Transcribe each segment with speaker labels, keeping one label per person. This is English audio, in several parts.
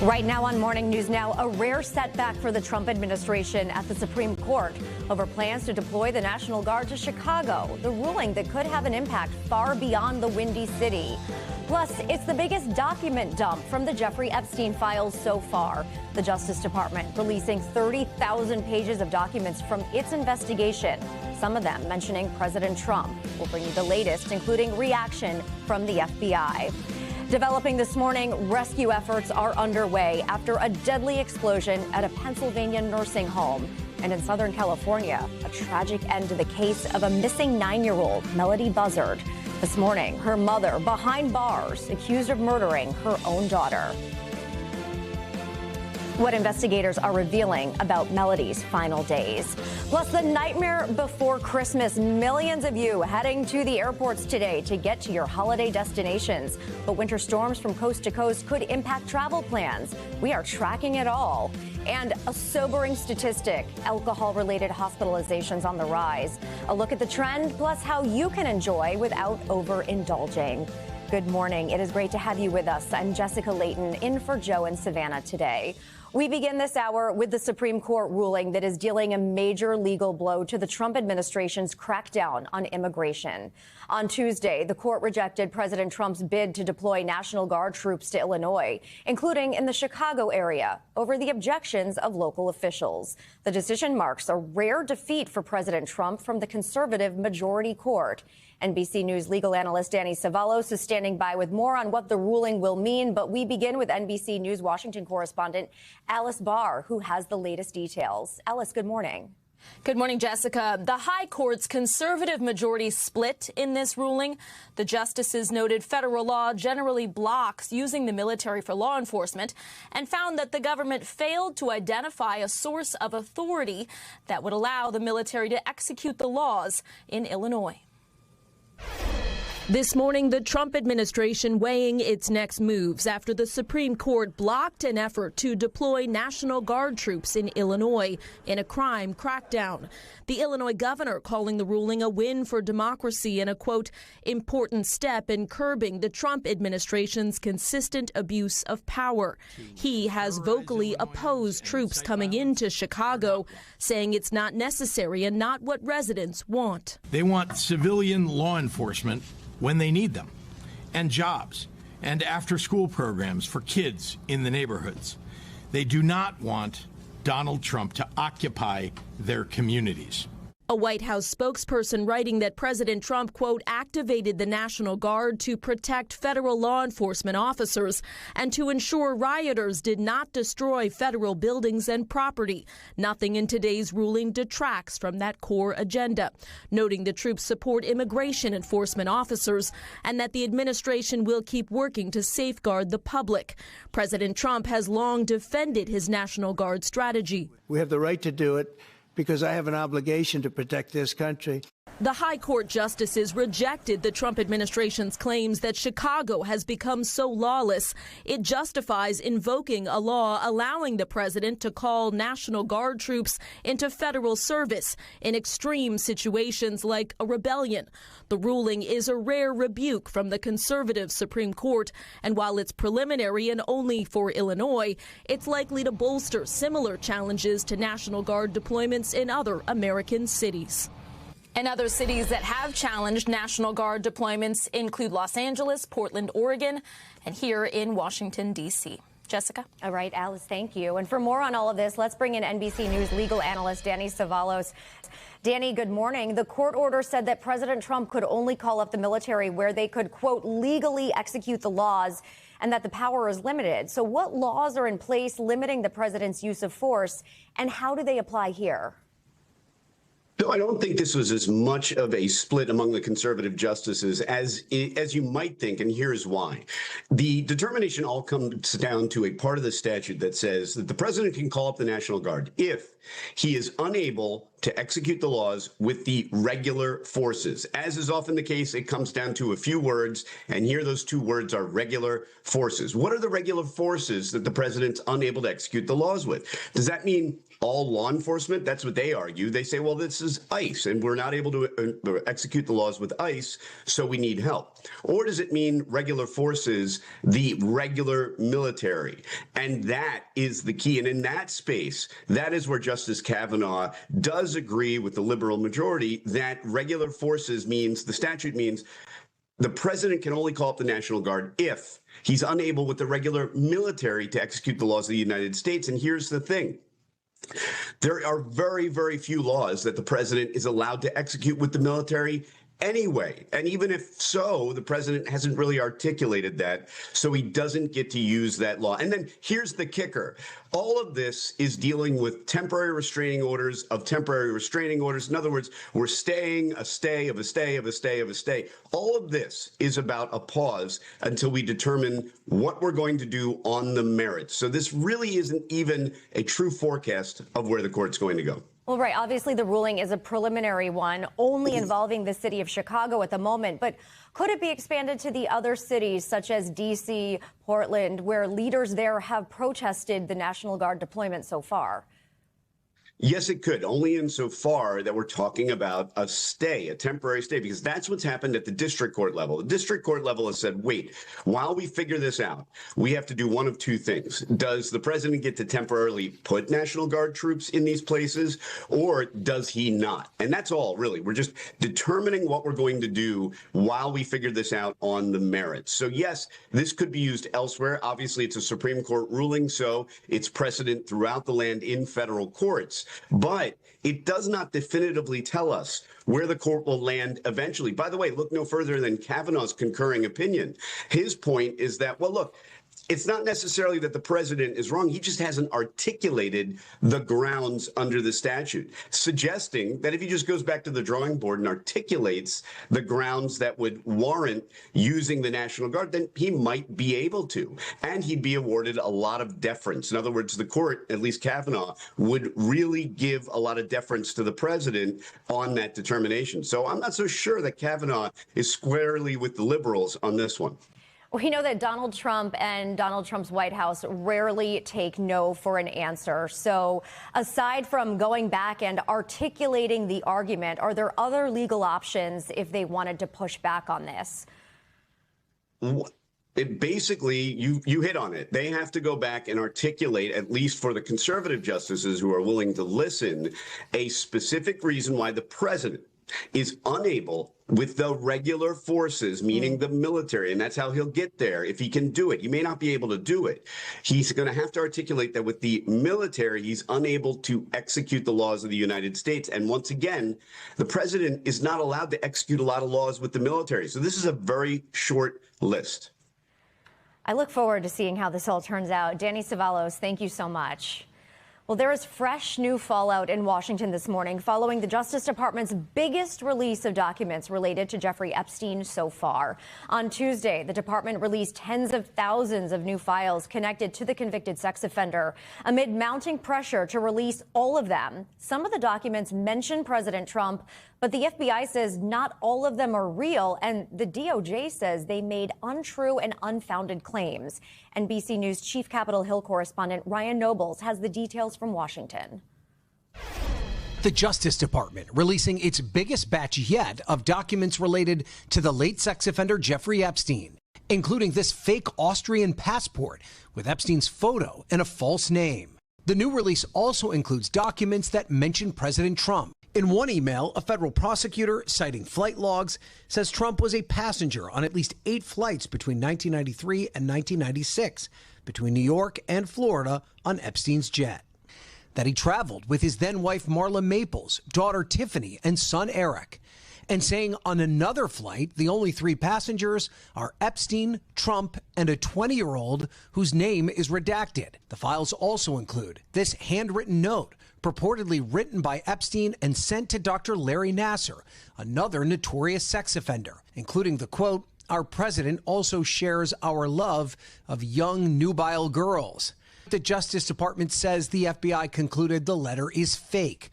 Speaker 1: Right now on Morning News Now, a rare setback for the Trump administration at the Supreme Court over plans to deploy the National Guard to Chicago, the ruling that could have an impact far beyond the Windy City. Plus, it's the biggest document dump from the Jeffrey Epstein files so far. The Justice Department releasing 30,000 pages of documents from its investigation, some of them mentioning President Trump. We'll bring you the latest, including reaction from the FBI. Developing this morning, rescue efforts are underway after a deadly explosion at a Pennsylvania nursing home. And in Southern California, a tragic end to the case of a missing 9-year-old, Melody Buzzard. This morning, her mother behind bars, accused of murdering her own daughter. What investigators are revealing about Melody's final days. Plus, the nightmare before Christmas. Millions of you heading to the airports today to get to your holiday destinations. But winter storms from coast to coast could impact travel plans. We are tracking it all. And a sobering statistic, alcohol-related hospitalizations on the rise. A look at the trend, plus how you can enjoy without overindulging. Good morning. It is great to have you with us. I'm Jessica Layton, in for Joe and Savannah today. We begin this hour with the Supreme Court ruling that is dealing a major legal blow to the Trump administration's crackdown on immigration. On Tuesday, the court rejected President Trump's bid to deploy National Guard troops to Illinois, including in the Chicago area, over the objections of local officials. The decision marks a rare defeat for President Trump from the conservative majority court. NBC News legal analyst Danny Savalos is standing by with more on what the ruling will mean. But we begin with NBC News Washington correspondent Alice Barr, who has the latest details. Alice, good morning.
Speaker 2: Good morning, Jessica. The High Court's conservative majority split in this ruling. The justices noted federal law generally blocks using the military for law enforcement and found that the government failed to identify a source of authority that would allow the military to execute the laws in Illinois. This morning, the Trump administration weighing its next moves after the Supreme Court blocked an effort to deploy National Guard troops in Illinois in a crime crackdown. The Illinois governor calling the ruling a win for democracy and a, quote, important step in curbing the Trump administration's consistent abuse of power. He has vocally opposed troops coming into Chicago, saying it's not necessary and not what residents want.
Speaker 3: They want civilian law enforcement when they need them, and jobs, and after-school programs for kids in the neighborhoods. They do not want Donald Trump to occupy their communities.
Speaker 2: A White House spokesperson writing that President Trump, quote, activated the National Guard to protect federal law enforcement officers and to ensure rioters did not destroy federal buildings and property. Nothing in today's ruling detracts from that core agenda, noting the troops support immigration enforcement officers and that the administration will keep working to safeguard the public. President Trump has long defended his National Guard strategy.
Speaker 4: We have the right to do it because I have an obligation to protect this country.
Speaker 2: The High Court justices rejected the Trump administration's claims that Chicago has become so lawless it justifies invoking a law allowing the president to call National Guard troops into federal service in extreme situations like a rebellion. The ruling is a rare rebuke from the conservative Supreme Court, and while it's preliminary and only for Illinois, it's likely to bolster similar challenges to National Guard deployments in other American cities. And other cities that have challenged National Guard deployments include Los Angeles, Portland, Oregon, and here in Washington, D.C. Jessica?
Speaker 1: All right, Alice, thank you. And for more on all of this, let's bring in NBC News legal analyst Danny Savalos. Danny, good morning. The court order said that President Trump could only call up the military where they could, quote, legally execute the laws and that the power is limited. So what laws are in place limiting the president's use of force, and how do they apply here?
Speaker 5: No, I don't think this was as much of a split among the conservative justices as you might think, and here's why. The determination all comes down to a part of the statute that says that the president can call up the National Guard if he is unable to execute the laws with the regular forces. As is often the case, it comes down to a few words, and here those two words are regular forces. What are the regular forces that the president's unable to execute the laws with? Does that mean all law enforcement? That's what they argue. They say, well, this is ICE, and we're not able to execute the laws with ICE, so we need help. Or does it mean regular forces, the regular military? And that is the key. And in that space, that is where Justice Kavanaugh does agree with the liberal majority that regular forces means, the statute means, the president can only call up the National Guard if he's unable with the regular military to execute the laws of the United States. And here's the thing. There are very, very few laws that the president is allowed to execute with the military anyway. And even if so, the president hasn't really articulated that, so he doesn't get to use that law. And then here's the kicker. All of this is dealing with temporary restraining orders of temporary restraining orders. In other words, we're staying a stay of a stay of a stay of a stay. All of this is about a pause until we determine what we're going to do on the merits. So this really isn't even a true forecast of where the court's going to go.
Speaker 1: Well, right. Obviously, the ruling is a preliminary one, only involving the city of Chicago at the moment. But could it be expanded to the other cities, such as D.C., Portland, where leaders there have protested the National Guard deployment so far?
Speaker 5: Yes, it could, only insofar that we're talking about a stay, a temporary stay, because that's what's happened at the district court level. The district court level has said, wait, while we figure this out, we have to do one of two things. Does the president get to temporarily put National Guard troops in these places, or does he not? And that's all, really. We're just determining what we're going to do while we figure this out on the merits. So, yes, this could be used elsewhere. Obviously, it's a Supreme Court ruling, so it's precedent throughout the land in federal courts. But it does not definitively tell us where the court will land eventually. By the way, look no further than Kavanaugh's concurring opinion. His point is that, well, look, it's not necessarily that the president is wrong. He just hasn't articulated the grounds under the statute, suggesting that if he just goes back to the drawing board and articulates the grounds that would warrant using the National Guard, then he might be able to. And he'd be awarded a lot of deference. In other words, the court, at least Kavanaugh, would really give a lot of deference to the president on that determination. So I'm not so sure that Kavanaugh is squarely with the liberals on this one.
Speaker 1: We know that Donald Trump and Donald Trump's White House rarely take no for an answer. So aside from going back and articulating the argument, are there other legal options if they wanted to push back on this?
Speaker 5: Basically, you hit on it. They have to go back and articulate, at least for the conservative justices who are willing to listen, a specific reason why the president is unable with the regular forces, meaning the military, and that's how he'll get there if he can do it. He may not be able to do it. He's going to have to articulate that with the military, he's unable to execute the laws of the United States. And once again, the president is not allowed to execute a lot of laws with the military. So this is a very short list.
Speaker 1: I look forward to seeing how this all turns out. Danny Cevallos, thank you so much. Well, there is fresh new fallout in Washington this morning following the Justice Department's biggest release of documents related to Jeffrey Epstein so far. On Tuesday, the department released tens of thousands of new files connected to the convicted sex offender amid mounting pressure to release all of them. Some of the documents mention President Trump, but the FBI says not all of them are real, and the DOJ says they made untrue and unfounded claims. NBC News Chief Capitol Hill correspondent Ryan Nobles has the details from Washington.
Speaker 6: The Justice Department releasing its biggest batch yet of documents related to the late sex offender Jeffrey Epstein, including this fake Austrian passport with Epstein's photo and a false name. The new release also includes documents that mention President Trump. In one email, a federal prosecutor, citing flight logs, says Trump was a passenger on at least 8 flights between 1993 and 1996, between New York and Florida on Epstein's jet. That he traveled with his then-wife Marla Maples, daughter Tiffany, and son Eric. And saying on another flight, the only 3 passengers are Epstein, Trump, and a 20-year-old whose name is redacted. The files also include this handwritten note, purportedly written by Epstein and sent to Dr. Larry Nassar, another notorious sex offender, including the quote, "Our president also shares our love of young nubile girls." The Justice Department says the FBI concluded the letter is fake,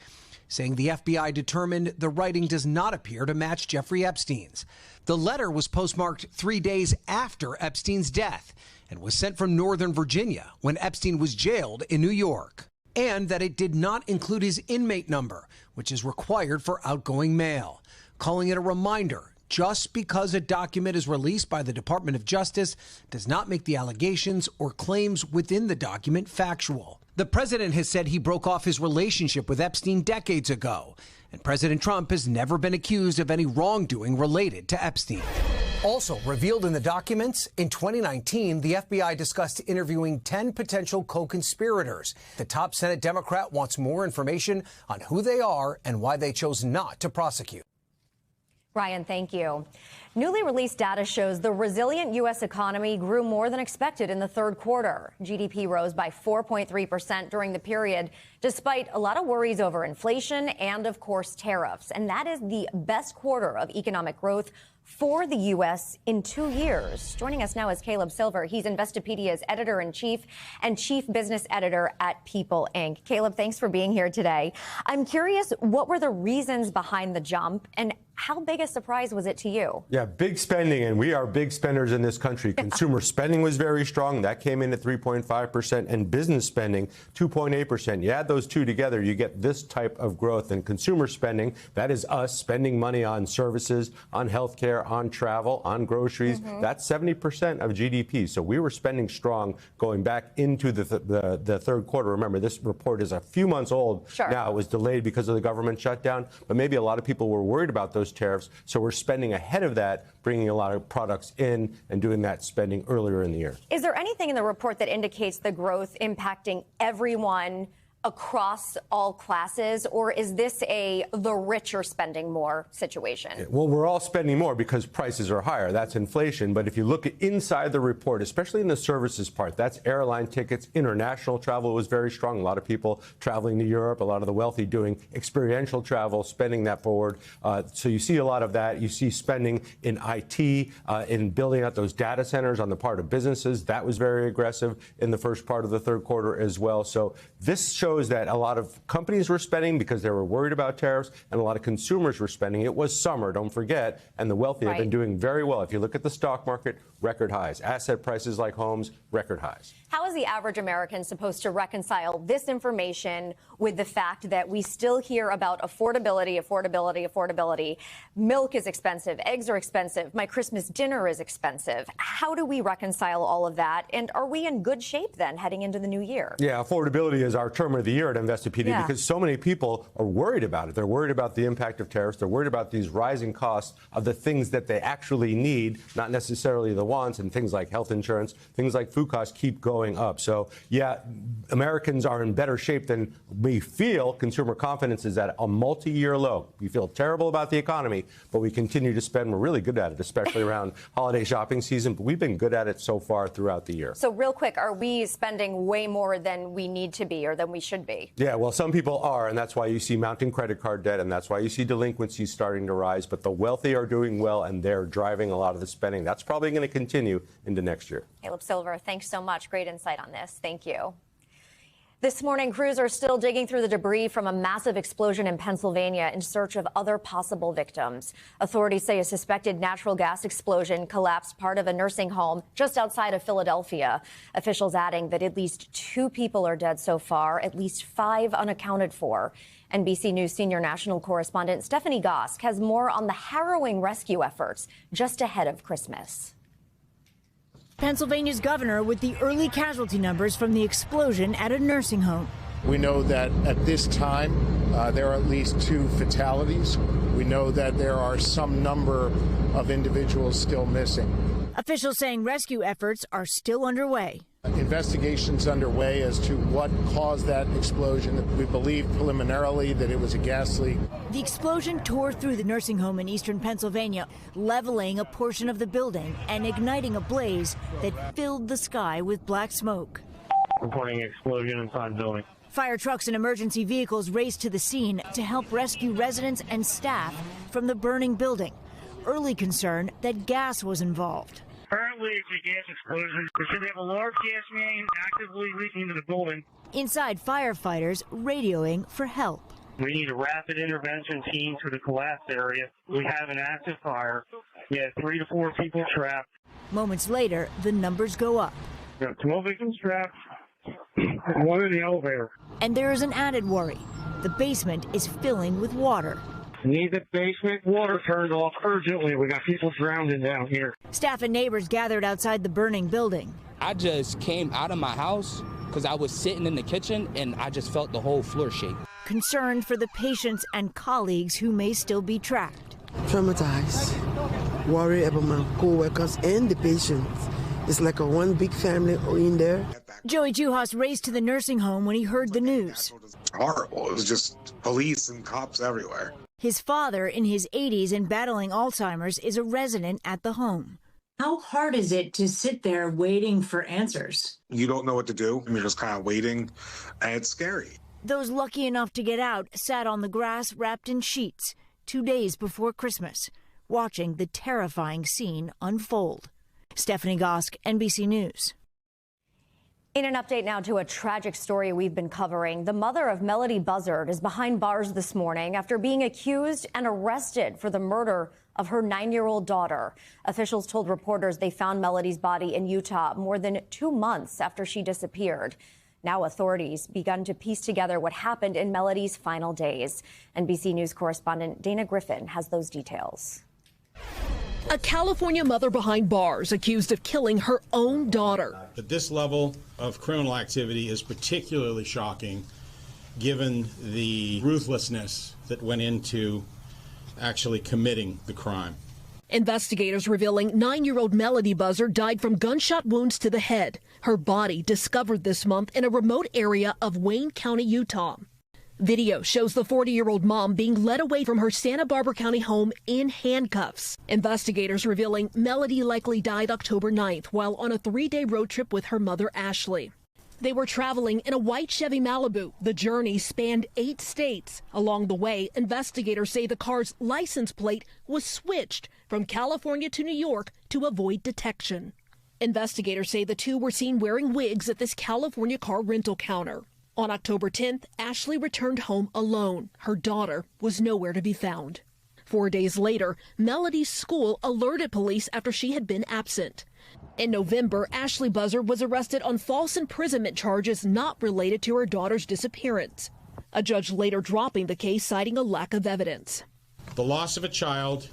Speaker 6: saying the FBI determined the writing does not appear to match Jeffrey Epstein's. The letter was postmarked 3 days after Epstein's death and was sent from Northern Virginia when Epstein was jailed in New York. and that it did not include his inmate number, which is required for outgoing mail, calling it a reminder. Just because a document is released by the Department of Justice does not make the allegations or claims within the document factual. The president has said he broke off his relationship with Epstein decades ago, and President Trump has never been accused of any wrongdoing related to Epstein. Also revealed in the documents, in 2019, the FBI discussed interviewing 10 potential co-conspirators. The top Senate Democrat wants more information on who they are and why they chose not to prosecute.
Speaker 1: Ryan, thank you. Newly released data shows the resilient U.S. economy grew more than expected in the third quarter. GDP rose by 4.3% during the period, despite a lot of worries over inflation and, of course, tariffs. And that is the best quarter of economic growth for the U.S. in 2 years. Joining us now is Caleb Silver. He's Investopedia's editor-in-chief and chief business editor at People Inc. Caleb, thanks for being here today. I'm curious, what were the reasons behind the jump, and how big a surprise was it to you?
Speaker 7: Yeah, big spending, and we are big spenders in this country. Consumer spending was very strong. That came in at 3.5%, and business spending, 2.8%. You add those two together, you get this type of growth. And consumer spending, that is us spending money on services, on healthcare, on travel, on groceries. That's 70% of GDP. So we were spending strong going back into the third quarter. Remember, this report is a few months old.
Speaker 1: Sure.
Speaker 7: Now, it was delayed because of the government shutdown, but maybe a lot of people were worried about those tariffs. So we're spending ahead of that, bringing a lot of products in and doing that spending earlier in the year.
Speaker 1: Is there anything in the report that indicates the growth impacting everyone across all classes, or is this the rich are spending more situation?
Speaker 7: Well, we're all spending more because prices are higher. That's inflation. But if you look inside the report, especially in the services part, that's airline tickets. International travel was very strong. A lot of people traveling to Europe, a lot of the wealthy doing experiential travel, spending that forward. So you see a lot of that. You see spending in IT, in building out those data centers on the part of businesses. That was very aggressive in the first part of the third quarter as well. So this shows that a lot of companies were spending because they were worried about tariffs, and a lot of consumers were spending. It was summer, don't forget, and the wealthy have been doing very well. If you look at the stock market, record highs. Asset prices like homes, record highs.
Speaker 1: How is the average American supposed to reconcile this information with the fact that we still hear about affordability, affordability, affordability? Milk is expensive. Eggs are expensive. My Christmas dinner is expensive. How do we reconcile all of that? And are we in good shape then heading into the new year?
Speaker 7: Yeah, affordability is our term of the year at Investopedia because so many people are worried about it. They're worried about the impact of tariffs. They're worried about these rising costs of the things that they actually need, not necessarily the wants, and things like health insurance, things like food costs keep going up. So, yeah, Americans are in better shape than we feel. Consumer confidence is at a multi-year low. We feel terrible about the economy, but we continue to spend. We're really good at it, especially around holiday shopping season. But we've been good at it so far throughout the year.
Speaker 1: So real quick, are we spending way more than we need to be or than we should be?
Speaker 7: Yeah, well, some people are, and that's why you see mounting credit card debt, and that's why you see delinquencies starting to rise. But the wealthy are doing well, and they're driving a lot of the spending. That's probably going to continue into next year.
Speaker 1: Caleb Silver, thanks so much. Great insight on this. Thank you. This morning, crews are still digging through the debris from a massive explosion in Pennsylvania in search of other possible victims. Authorities say a suspected natural gas explosion collapsed part of a nursing home just outside of Philadelphia. Officials adding that at least 2 people are dead so far, at least 5 unaccounted for. NBC News senior national correspondent Stephanie Gosk has more on the harrowing rescue efforts just ahead of Christmas.
Speaker 8: Pennsylvania's governor with the early casualty numbers from the explosion at a nursing home.
Speaker 9: We know that at this time, there are at least 2 fatalities. We know that there are some number of individuals still missing.
Speaker 8: Officials saying rescue efforts are still underway.
Speaker 9: Investigations underway as to what caused that explosion. We believe preliminarily that it was a gas leak.
Speaker 8: The explosion tore through the nursing home in eastern Pennsylvania, leveling a portion of the building and igniting a blaze that filled the sky with black smoke.
Speaker 10: Reporting explosion inside building.
Speaker 8: Fire trucks and emergency vehicles raced to the scene to help rescue residents and staff from the burning building. Early concern that gas was involved.
Speaker 10: Apparently it's a gas explosion. They said they have a large gas main actively leaking into the building.
Speaker 8: Inside, firefighters radioing for help.
Speaker 10: We need a rapid intervention team to the collapsed area. We have an active fire. We have 3 to 4 people trapped.
Speaker 8: Moments later, the numbers go up.
Speaker 10: We have 12 victims trapped, 1 in the elevator.
Speaker 8: And there is an added worry. The basement is filling with water.
Speaker 10: Need the basement water turned off urgently. We got people drowning down here.
Speaker 8: Staff and neighbors gathered outside the burning building.
Speaker 11: I just came out of my house because I was sitting in the kitchen and I just felt the whole floor shake.
Speaker 8: Concerned for the patients and colleagues who may still be trapped.
Speaker 12: Traumatized, worried about my co-workers and the patients. It's like a one big family in there.
Speaker 8: Joey Juhas raced to the nursing home when he heard the news.
Speaker 13: Horrible. It was just police and cops everywhere.
Speaker 8: His father, in his 80s and battling Alzheimer's, is a resident at the home.
Speaker 14: How hard is it to sit there waiting for answers?
Speaker 13: You don't know what to do. You're just kind of waiting, and it's scary.
Speaker 8: Those lucky enough to get out sat on the grass wrapped in sheets 2 days before Christmas, watching the terrifying scene unfold. Stephanie Gosk, NBC News.
Speaker 1: In an update now to a tragic story we've been covering, the mother of Melody Buzzard is behind bars this morning after being accused and arrested for the murder of her 9-year-old daughter. Officials told reporters they found Melody's body in Utah more than 2 months after she disappeared. Now authorities begun to piece together what happened in Melody's final days. NBC News correspondent Dana Griffin has those details.
Speaker 2: A California mother behind bars accused of killing her own daughter.
Speaker 3: But this level of criminal activity is particularly shocking given the ruthlessness that went into actually committing the crime.
Speaker 2: Investigators revealing 9-year-old Melody Buzzard died from gunshot wounds to the head. Her body discovered this month in a remote area of Wayne County, Utah. Video shows the 40-year-old mom being led away from her Santa Barbara County home in handcuffs. Investigators revealing Melody likely died October 9th while on a 3-day road trip with her mother, Ashley. They were traveling in a white Chevy Malibu. The journey spanned 8 states. Along the way, investigators say the car's license plate was switched from California to New York to avoid detection. Investigators say the two were seen wearing wigs at this California car rental counter. On October 10th, Ashley returned home alone. Her daughter was nowhere to be found. 4 days later, Melody's school alerted police after she had been absent. In November, Ashley Buzzard was arrested on false imprisonment charges not related to her daughter's disappearance. A judge later dropping the case, citing a lack of evidence.
Speaker 3: The loss of a child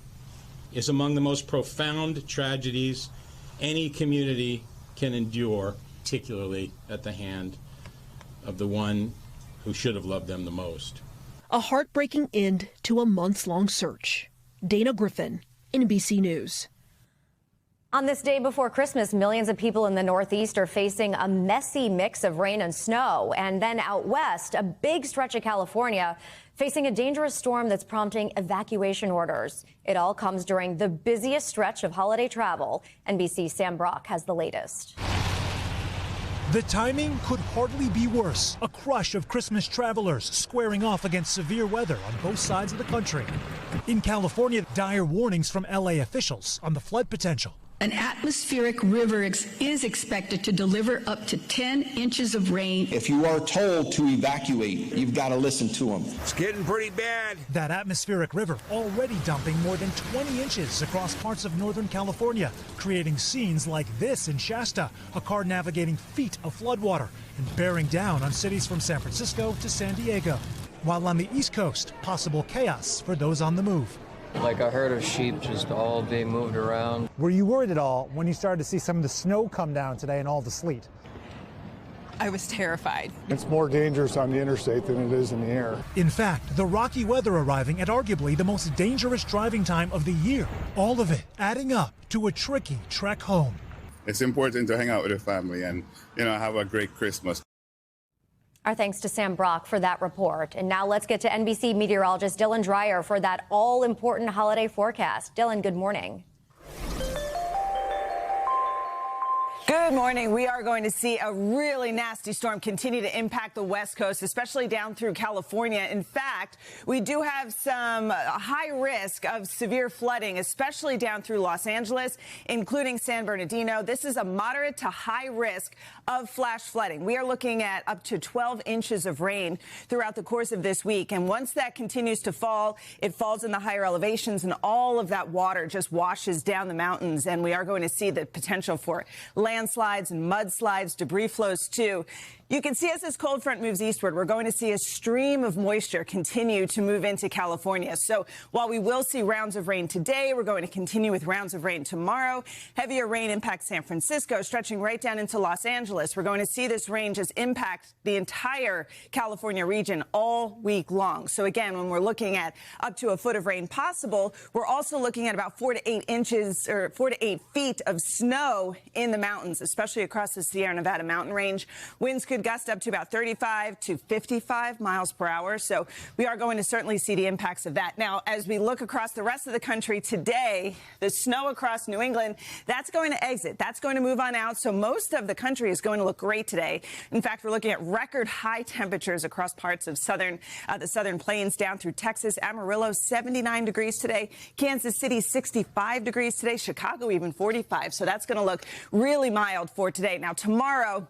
Speaker 3: is among the most profound tragedies any community can endure, particularly at the hand of the one who should have loved them the most.
Speaker 2: A heartbreaking end to a months-long search. Dana Griffin, NBC News.
Speaker 1: On this day before Christmas, millions of people in the Northeast are facing a messy mix of rain and snow. And then out west, a big stretch of California facing a dangerous storm that's prompting evacuation orders. It all comes during the busiest stretch of holiday travel. NBC's Sam Brock has the latest.
Speaker 15: The timing could hardly be worse. A crush of Christmas travelers squaring off against severe weather on both sides of the country. In California, dire warnings from LA officials on the flood potential.
Speaker 16: An atmospheric river is expected to deliver up to 10 inches of rain.
Speaker 17: If you are told to evacuate, you've got to listen to them.
Speaker 15: It's getting pretty bad. That atmospheric river already dumping more than 20 inches across parts of Northern California, creating scenes like this in Shasta, a car navigating feet of floodwater and bearing down on cities from San Francisco to San Diego. While on the East Coast, possible chaos for those on the move.
Speaker 18: Like a herd of sheep just all being moved around.
Speaker 19: Were you worried at all when you started to see some of the snow come down today and all the sleet?
Speaker 20: I was terrified.
Speaker 9: It's more dangerous on the interstate than it is in the air.
Speaker 15: In fact, the rocky weather arriving at arguably the most dangerous driving time of the year. All of it adding up to a tricky trek home.
Speaker 21: It's important to hang out with your family and, have a great Christmas.
Speaker 1: Our thanks to Sam Brock for that report. And now let's get to NBC meteorologist Dylan Dreyer for that all-important holiday forecast. Dylan, good morning.
Speaker 20: Good morning. We are going to see a really nasty storm continue to impact the West Coast, especially down through California. In fact, we do have some high risk of severe flooding, especially down through Los Angeles, including San Bernardino. This is a moderate to high risk of flash flooding. We are looking at up to 12 inches of rain throughout the course of this week. And once that continues to fall, it falls in the higher elevations and all of that water just washes down the mountains. And we are going to see the potential for land landslides and mudslides, debris flows too. You can see as this cold front moves eastward, we're going to see a stream of moisture continue to move into California. So while we will see rounds of rain today, we're going to continue with rounds of rain tomorrow. Heavier rain impacts San Francisco, stretching right down into Los Angeles. We're going to see this rain just impact the entire California region all week long. So again, when we're looking at up to a foot of rain possible, we're also looking at about 4 to 8 inches or 4 to 8 feet of snow in the mountains, especially across the Sierra Nevada mountain range. Winds could gust up to about 35 to 55 miles per hour. So we are going to certainly see the impacts of that. Now, as we look across the rest of the country today, the snow across New England, that's going to exit. That's going to move on out. So most of the country is going to look great today. In fact, we're looking at record high temperatures across parts of the southern plains down through Texas. Amarillo, 79 degrees today. Kansas City, 65 degrees today. Chicago, even 45. So that's going to look really mild for today. Now, tomorrow,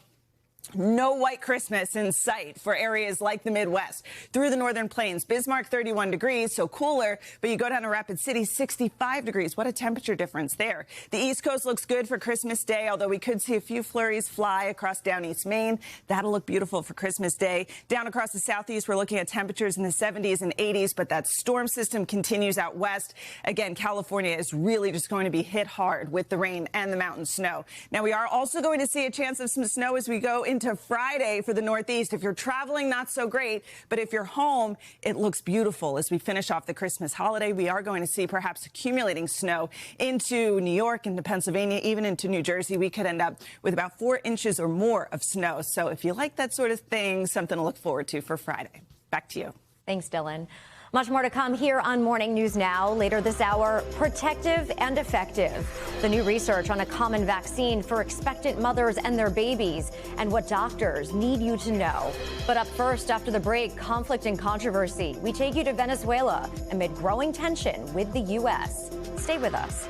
Speaker 20: no white Christmas in sight for areas like the Midwest. Through the northern plains, Bismarck 31 degrees, so cooler, but you go down to Rapid City, 65 degrees. What a temperature difference there. The East Coast looks good for Christmas Day, although we could see a few flurries fly across down East Maine. That'll look beautiful for Christmas Day. Down across the Southeast, we're looking at temperatures in the 70s and 80s, but that storm system continues out west. Again, California is really just going to be hit hard with the rain and the mountain snow. Now, we are also going to see a chance of some snow as we go into Friday for the Northeast. If you're traveling, not so great, but if you're home, it looks beautiful. As we finish off the Christmas holiday, we are going to see perhaps accumulating snow into New York, into Pennsylvania, even into New Jersey. We could end up with about 4 inches or more of snow. So if you like that sort of thing, something to look forward to for Friday. Back to you.
Speaker 1: Thanks, Dylan. Much more to come here on Morning News Now. Later this hour, protective and effective. The new research on a common vaccine for expectant mothers and their babies, and what doctors need you to know. But up first, after the break, conflict and controversy. We take you to Venezuela amid growing tension with the U.S. Stay with us.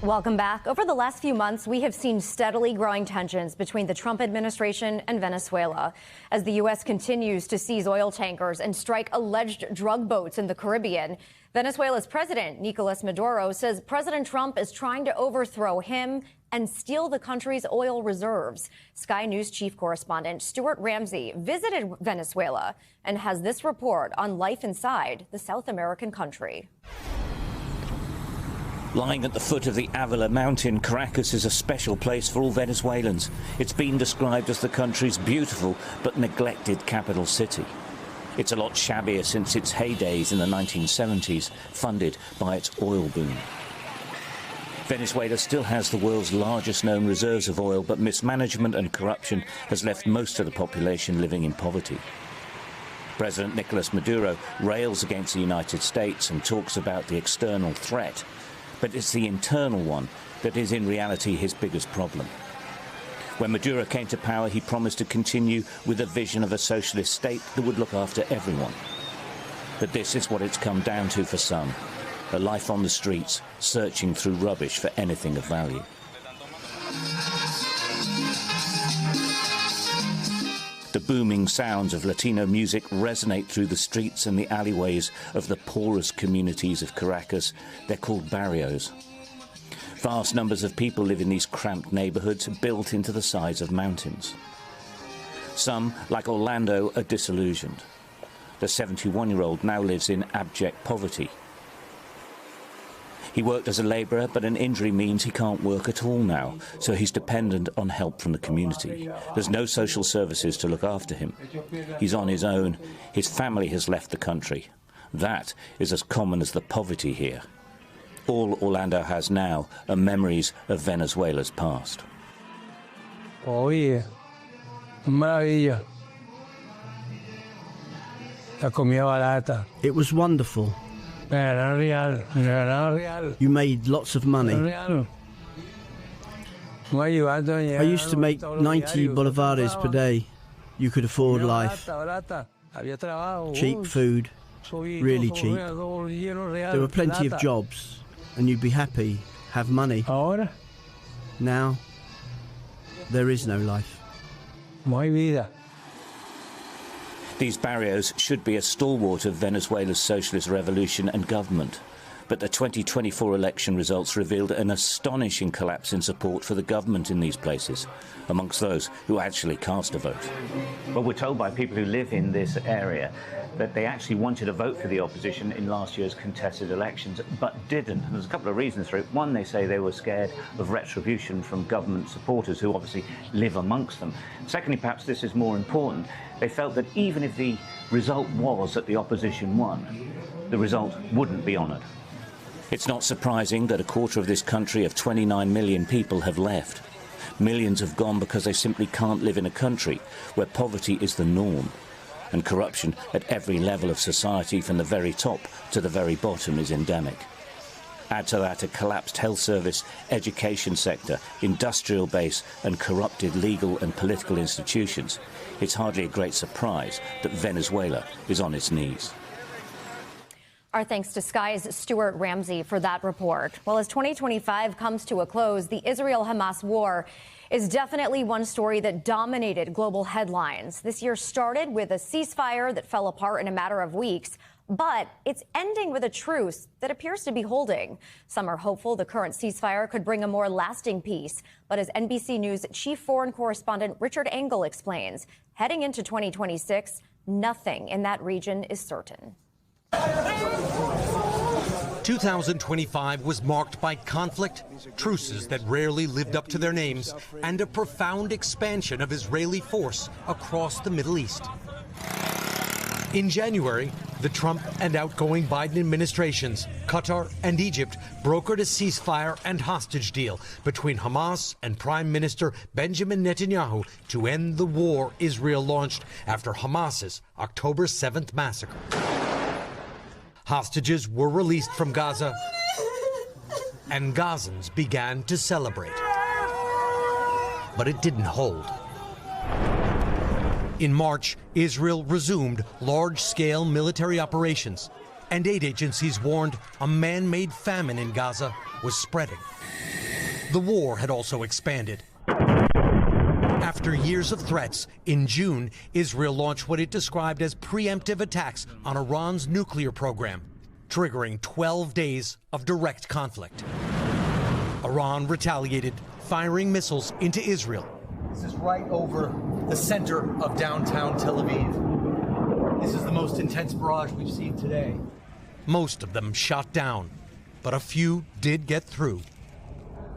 Speaker 1: Welcome back. Over the last few months, we have seen steadily growing tensions between the Trump administration and Venezuela as the U.S. continues to seize oil tankers and strike alleged drug boats in the Caribbean. Venezuela's president, Nicolas Maduro, says President Trump is trying to overthrow him and steal the country's oil reserves. Sky News chief correspondent Stuart Ramsey visited Venezuela and has this report on life inside the South American country.
Speaker 4: Lying at the foot of the Avila Mountain, Caracas is a special place for all Venezuelans. It's been described as the country's beautiful but neglected capital city. It's a lot shabbier since its heydays in the 1970s, funded by its oil boom. Venezuela still has the world's largest known reserves of oil, but mismanagement and corruption has left most of the population living in poverty. President Nicolas Maduro rails against the United States and talks about the external threat. But it's the internal one that is in reality his biggest problem. When Maduro came to power, he promised to continue with a vision of a socialist state that would look after everyone. But this is what it's come down to for some, a life on the streets, searching through rubbish for anything of value. The booming sounds of Latino music resonate through the streets and the alleyways of the poorest communities of Caracas. They're called barrios. Vast numbers of people live in these cramped neighborhoods built into the sides of mountains. Some, like Orlando, are disillusioned. The 71-year-old now lives in abject poverty. He worked as a labourer, but an injury means he can't work at all now, so he's dependent on help from the community. There's no social services to look after him. He's on his own. His family has left the country. That is as common as the poverty here. All Orlando has now are memories of Venezuela's past.
Speaker 22: Oye, maravilla. La comida barata.
Speaker 23: It was wonderful. You made lots of money. I used to make 90 bolivares per day. You could afford life. Cheap food, really cheap. There were plenty of jobs, and you'd be happy, have money. Now, there is no life.
Speaker 4: These barrios should be a stalwart of Venezuela's socialist revolution and government. But the 2024 election results revealed an astonishing collapse in support for the government in these places, amongst those who actually cast a vote.
Speaker 5: Well, we're told by people who live in this area that they actually wanted to vote for the opposition in last year's contested elections, but didn't. And there's a couple of reasons for it. One, they say they were scared of retribution from government supporters who obviously live amongst them. Secondly, perhaps this is more important, they felt that even if the result was that the opposition won, the result wouldn't be honoured.
Speaker 4: It's not surprising that a quarter of this country of 29 million people have left. Millions have gone because they simply can't live in a country where poverty is the norm and corruption at every level of society from the very top to the very bottom is endemic. Add to that a collapsed health service, education sector, industrial base and corrupted legal and political institutions. It's hardly a great surprise that Venezuela is on its knees.
Speaker 1: Our thanks to Sky's Stuart Ramsey for that report. Well, as 2025 comes to a close, the Israel-Hamas war is definitely one story that dominated global headlines. This year started with a ceasefire that fell apart in a matter of weeks, but it's ending with a truce that appears to be holding. Some are hopeful the current ceasefire could bring a more lasting peace. But as NBC News chief foreign correspondent Richard Engel explains, heading into 2026, nothing in that region is certain.
Speaker 6: 2025 was marked by conflict, truces that rarely lived up to their names, and a profound expansion of Israeli force across the Middle East. In January, the Trump and outgoing Biden administrations, Qatar and Egypt, brokered a ceasefire and hostage deal between Hamas and Prime Minister Benjamin Netanyahu to end the war Israel launched after Hamas's October 7th massacre. Hostages were released from Gaza, and Gazans began to celebrate. But it didn't hold. In March, Israel resumed large-scale military operations, and aid agencies warned a man-made famine in Gaza was spreading. The war had also expanded. After years of threats, in June, Israel launched what it described as preemptive attacks on Iran's nuclear program, triggering 12 days of direct conflict. Iran retaliated, firing missiles into Israel.
Speaker 7: This is right over the center of downtown Tel Aviv. This is the most intense barrage we've seen today.
Speaker 6: Most of them shot down, but a few did get through.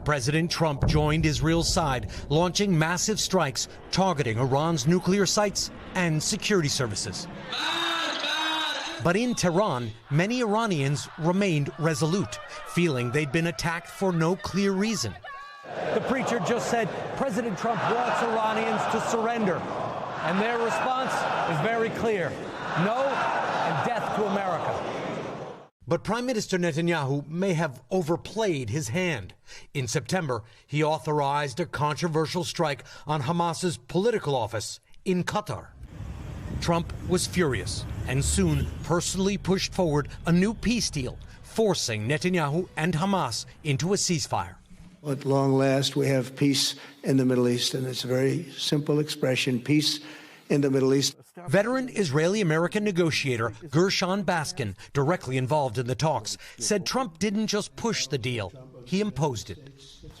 Speaker 6: President Trump joined Israel's side, launching massive strikes targeting Iran's nuclear sites and security services. But in Tehran, many Iranians remained resolute, feeling they'd been attacked for no clear reason.
Speaker 7: The preacher just said President Trump wants Iranians to surrender, and their response is very clear: no and death to America.
Speaker 6: But Prime Minister Netanyahu may have overplayed his hand. In September, he authorized a controversial strike on Hamas's political office in Qatar. Trump was furious and soon personally pushed forward a new peace deal, forcing Netanyahu and Hamas into a ceasefire.
Speaker 24: At long last, we have peace in the Middle East, and it's a very simple expression: peace in the Middle East.
Speaker 6: Veteran Israeli-American negotiator Gershon Baskin, directly involved in the talks, said Trump didn't just push the deal, he imposed it.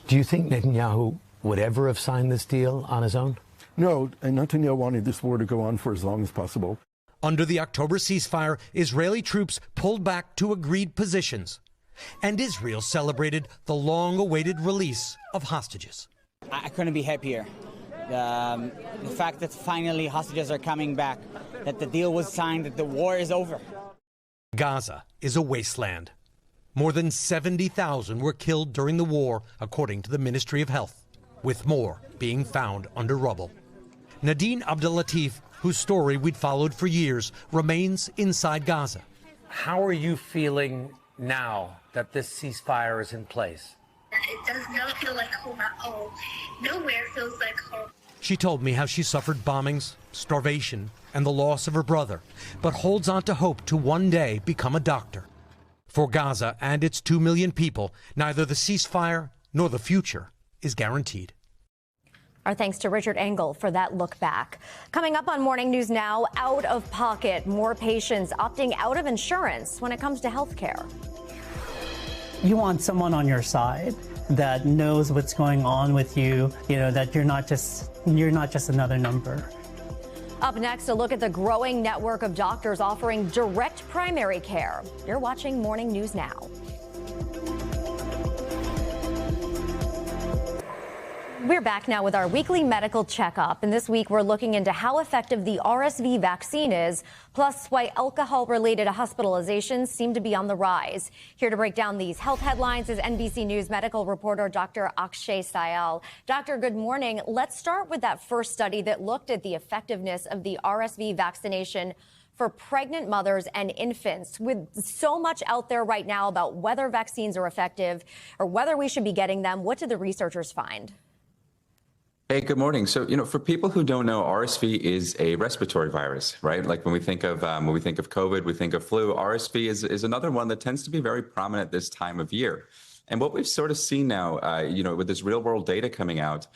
Speaker 25: Do you think Netanyahu would ever have signed this deal on his own?
Speaker 26: No, and Netanyahu wanted this war to go on for as long as possible.
Speaker 6: Under the October ceasefire, Israeli troops pulled back to agreed positions, and Israel celebrated the long-awaited release of hostages.
Speaker 27: I couldn't be happier. The fact that finally hostages are coming back, that the deal was signed, that the war is over.
Speaker 6: Gaza is a wasteland. More than 70,000 were killed during the war, according to the Ministry of Health, with more being found under rubble. Nadine Abdelatif, whose story we'd followed for years, remains inside Gaza.
Speaker 28: How are you feeling now that this ceasefire is in place?
Speaker 29: It does not feel like home at all. Nowhere feels like home.
Speaker 6: She told me how she suffered bombings, starvation, and the loss of her brother, but holds on to hope to one day become a doctor. For Gaza and its 2 million people, neither the ceasefire nor the future is guaranteed.
Speaker 1: Our thanks to Richard Engel for that look back. Coming up on Morning News Now, out of pocket, more patients opting out of insurance when it comes to health care.
Speaker 2: You want someone on your side that knows what's going on with you, that you're not just another number.
Speaker 1: Up next, a look at the growing network of doctors offering direct primary care. You're watching Morning News Now. We're back now with our weekly medical checkup, and this week we're looking into how effective the RSV vaccine is, plus why alcohol-related hospitalizations seem to be on the rise. Here to break down these health headlines is NBC News medical reporter Dr. Akshay Syal. Doctor, good morning. Let's start with that first study that looked at the effectiveness of the RSV vaccination for pregnant mothers and infants. With so much out there right now about whether vaccines are effective or whether we should be getting them, what did the researchers find?
Speaker 3: Hey, good morning. So, for people who don't know, RSV is a respiratory virus, right? Like when we think of COVID, we think of flu. RSV is another one that tends to be very prominent this time of year. And what we've sort of seen now, with this real world data coming out,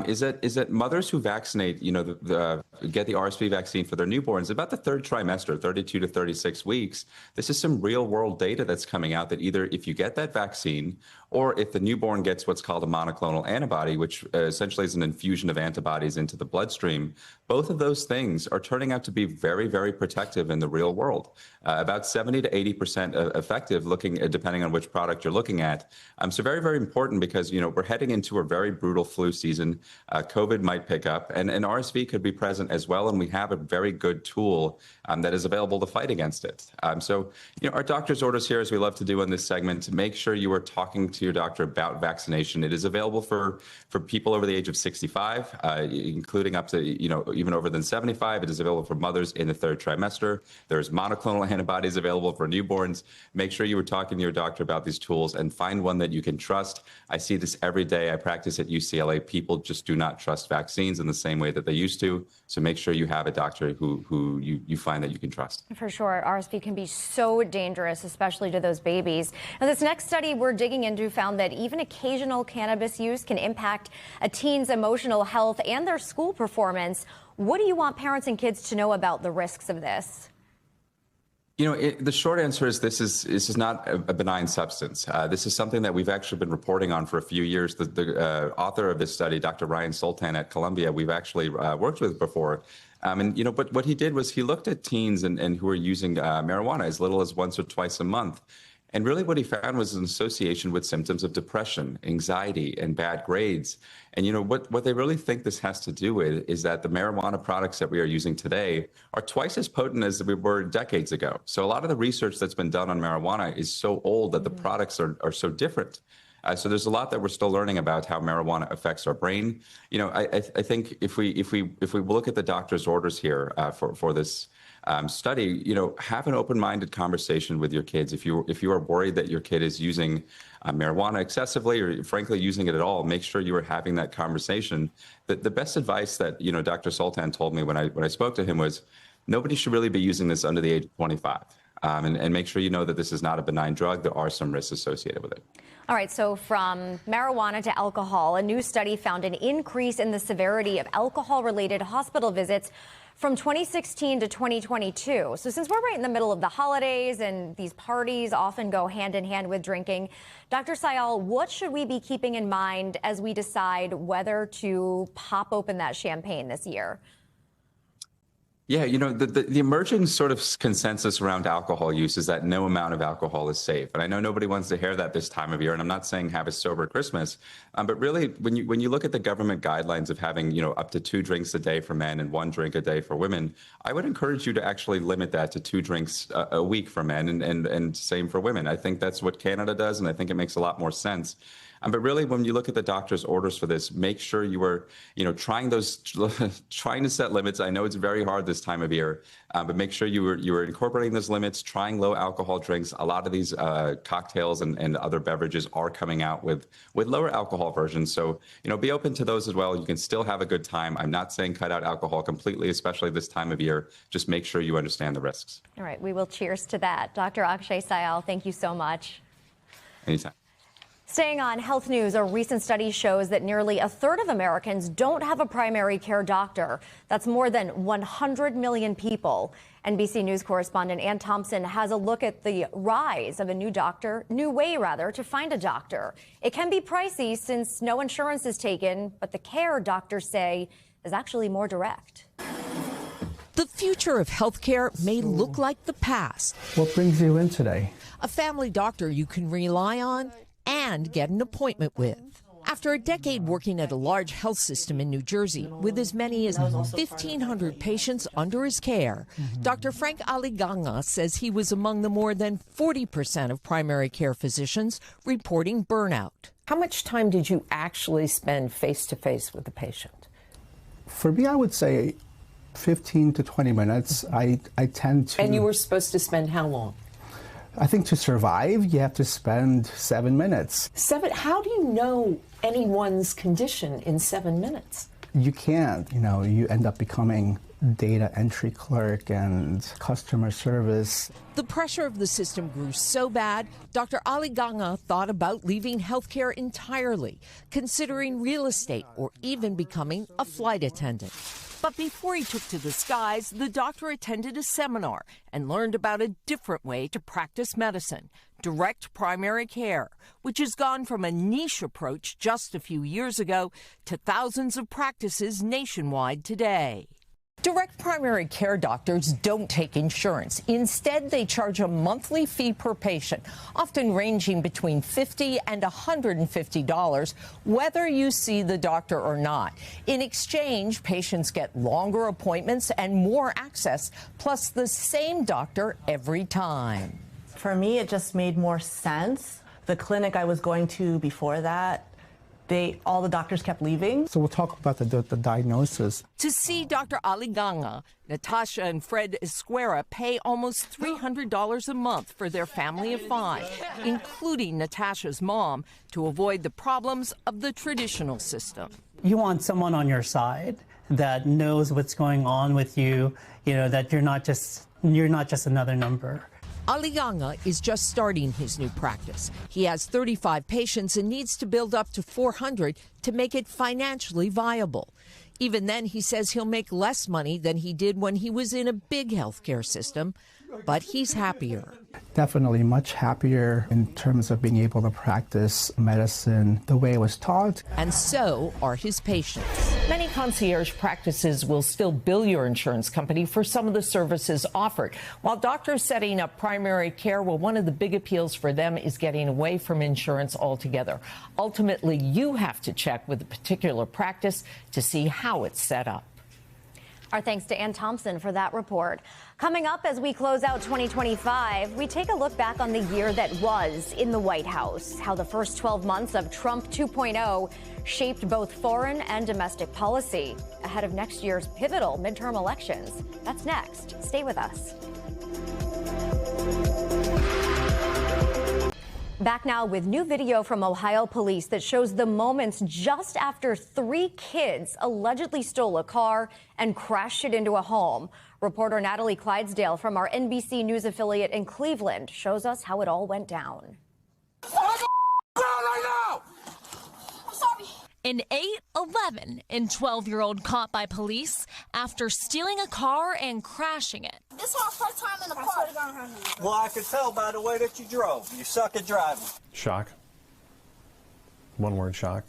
Speaker 3: is that mothers who vaccinate, get the RSV vaccine for their newborns about the third trimester, 32 to 36 weeks. This is some real world data that's coming out that either if you get that vaccine or if the newborn gets what's called a monoclonal antibody, which essentially is an infusion of antibodies into the bloodstream, both of those things are turning out to be very, very protective in the real world. About 70 to 80% effective, depending on which product you're looking at. So very, very important because, we're heading into a very brutal flu season. COVID might pick up and RSV could be present as well. And we have a very good tool that is available to fight against it. So, our doctor's orders here, as we love to do in this segment, to make sure you are talking to your doctor about vaccination. It is available for people over the age of 65, including up to, even over than 75. It is available for mothers in the third trimester. There's monoclonal antibodies available for newborns. Make sure you are talking to your doctor about these tools and find one that you can trust. I see this every day. I practice at UCLA. People just do not trust vaccines in the same way that they used to. So make sure you have a doctor who you find that you can trust.
Speaker 1: For sure. RSV can be so dangerous, especially to those babies. Now, this next study we're digging into found that even occasional cannabis use can impact a teen's emotional health and their school performance. What do you want parents and kids to know about the risks of this?
Speaker 3: The short answer is this is not a benign substance. This is something that we've actually been reporting on for a few years. The author of this study, Dr. Ryan Sultan at Columbia, we've actually worked with before. But what he did was he looked at teens and who are using marijuana as little as once or twice a month. And really what he found was an association with symptoms of depression, anxiety, and bad grades. And what they really think this has to do with is that the marijuana products that we are using today are twice as potent as we were decades ago. So a lot of the research that's been done on marijuana is so old that the products are so different. So there's a lot that we're still learning about how marijuana affects our brain. I think if we look at the doctor's orders here for this study, have an open-minded conversation with your kids. If you are worried that your kid is using marijuana excessively or frankly using it at all, make sure you are having that conversation. The best advice that Dr. Sultan told me when I spoke to him was nobody should really be using this under the age of 25. And make sure you know that this is not a benign drug. There are some risks associated with it.
Speaker 1: All right, so from marijuana to alcohol, a new study found an increase in the severity of alcohol-related hospital visits from 2016 to 2022. So since we're right in the middle of the holidays and these parties often go hand in hand with drinking, Dr. Syal, what should we be keeping in mind as we decide whether to pop open that champagne this year?
Speaker 3: Yeah, the emerging sort of consensus around alcohol use is that no amount of alcohol is safe. And I know nobody wants to hear that this time of year, and I'm not saying have a sober Christmas. But really, when you look at the government guidelines of having, up to 2 drinks a day for men and 1 drink a day for women, I would encourage you to actually limit that to 2 drinks a week for men and same for women. I think that's what Canada does, and I think it makes a lot more sense. But really, when you look at the doctor's orders for this, make sure you are, trying to set limits. I know it's very hard this time of year, but make sure you are incorporating those limits, trying low alcohol drinks. A lot of these cocktails and other beverages are coming out with lower alcohol versions. So, be open to those as well. You can still have a good time. I'm not saying cut out alcohol completely, especially this time of year. Just make sure you understand the risks.
Speaker 1: All right, we will cheers to that. Dr. Akshay Syal, thank you so much.
Speaker 3: Anytime.
Speaker 1: Staying on health news, a recent study shows that nearly a third of Americans don't have a primary care doctor. That's more than 100 million people. NBC News correspondent Ann Thompson has a look at the rise of a new way to find a doctor. It can be pricey since no insurance is taken, but the care doctors say is actually more direct.
Speaker 8: The future of healthcare may look like the past.
Speaker 10: What brings you in today?
Speaker 8: A family doctor you can rely on and get an appointment with. After a decade working at a large health system in New Jersey with as many as 1,500 patients under his care, Dr. Frank Aliganga says he was among the more than 40% of primary care physicians reporting burnout.
Speaker 11: How much time did you actually spend face-to-face with the patient?
Speaker 10: For me, I would say 15 to 20 minutes. I tend to...
Speaker 11: And you were supposed to spend how long?
Speaker 10: I think to survive, you have to spend 7 minutes.
Speaker 11: How do you know anyone's condition in 7 minutes?
Speaker 10: You can't. You end up becoming data entry clerk and customer service.
Speaker 8: The pressure of the system grew so bad, Dr. Aliganga thought about leaving healthcare entirely, considering real estate or even becoming a flight attendant. But before he took to the skies, the doctor attended a seminar and learned about a different way to practice medicine, direct primary care, which has gone from a niche approach just a few years ago to thousands of practices nationwide today. Direct primary care doctors don't take insurance. Instead, they charge a monthly fee per patient, often ranging between $50 and $150, whether you see the doctor or not. In exchange, patients get longer appointments and more access, plus the same doctor every time.
Speaker 12: For me, it just made more sense. The clinic I was going to before that, all the doctors kept leaving.
Speaker 10: So we'll talk about the diagnosis.
Speaker 8: To see Dr. Aliganga, Natasha and Fred Esquera pay almost $300 a month for their family of 5, including Natasha's mom, to avoid the problems of the traditional system.
Speaker 2: You want someone on your side that knows what's going on with you, that you're not just another number.
Speaker 8: Aliganga is just starting his new practice. He has 35 patients and needs to build up to 400 to make it financially viable. Even then, he says he'll make less money than he did when he was in a big healthcare system, but he's happier.
Speaker 10: Definitely much happier in terms of being able to practice medicine the way it was taught.
Speaker 8: And so are his patients.
Speaker 11: Many concierge practices will still bill your insurance company for some of the services offered. While doctors setting up primary care, one of the big appeals for them is getting away from insurance altogether. Ultimately, you have to check with a particular practice to see how it's set up.
Speaker 1: Our thanks to Ann Thompson for that report. Coming up as we close out 2025, we take a look back on the year that was in the White House, how the first 12 months of Trump 2.0 shaped both foreign and domestic policy ahead of next year's pivotal midterm elections. That's next. Stay with us. Back now with new video from Ohio police that shows the moments just after 3 kids allegedly stole a car and crashed it into a home. Reporter Natalie Clydesdale from our NBC News affiliate in Cleveland shows us how it all went down.
Speaker 13: An 8, 11, and 12-year-old caught by police after stealing a car and crashing it.
Speaker 14: This is our first time in the car.
Speaker 16: Well, I could tell by the way that you drove. You suck at driving.
Speaker 17: Shock. One word, shock.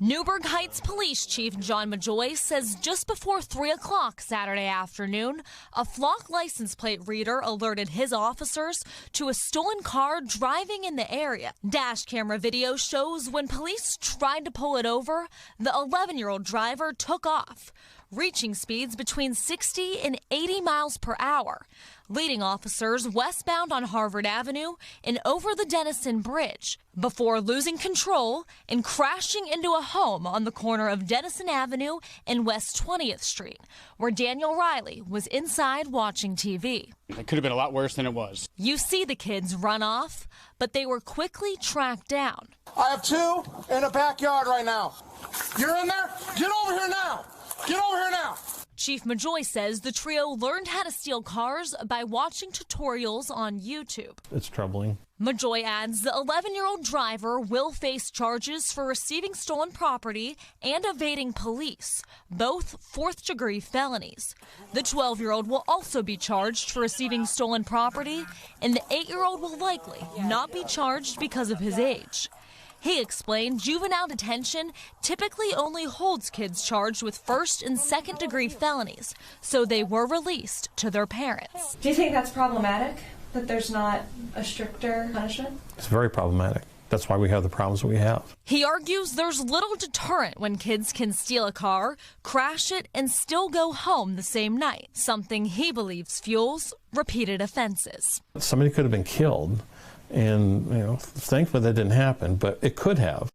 Speaker 13: Newburgh Heights Police Chief John Majoy says just before 3 o'clock Saturday afternoon, a flock license plate reader alerted his officers to a stolen car driving in the area. Dash camera video shows when police tried to pull it over, the 11-year-old driver took off, reaching speeds between 60 and 80 miles per hour, leading officers westbound on Harvard Avenue and over the Denison Bridge before losing control and crashing into a home on the corner of Denison Avenue and West 20th Street, where Daniel Riley was inside watching TV.
Speaker 18: It could have been a lot worse than it was.
Speaker 13: You see the kids run off, but they were quickly tracked down.
Speaker 30: I have 2 in a backyard right now. You're in there? Get over here now. Get over here now.
Speaker 13: Chief Majoy says the trio learned how to steal cars by watching tutorials on YouTube.
Speaker 17: It's troubling.
Speaker 13: Majoy adds the 11-year-old driver will face charges for receiving stolen property and evading police, both fourth-degree felonies. The 12-year-old will also be charged for receiving stolen property, and the 8-year-old will likely not be charged because of his age. He explained juvenile detention typically only holds kids charged with first and second-degree felonies, so they were released to their parents.
Speaker 4: Do you think that's problematic, that there's not a stricter punishment?
Speaker 17: It's very problematic. That's why we have the problems we have.
Speaker 13: He argues there's little deterrent when kids can steal a car, crash it, and still go home the same night, something he believes fuels repeated offenses.
Speaker 17: Somebody could have been killed. And, thankfully that didn't happen, but it could have.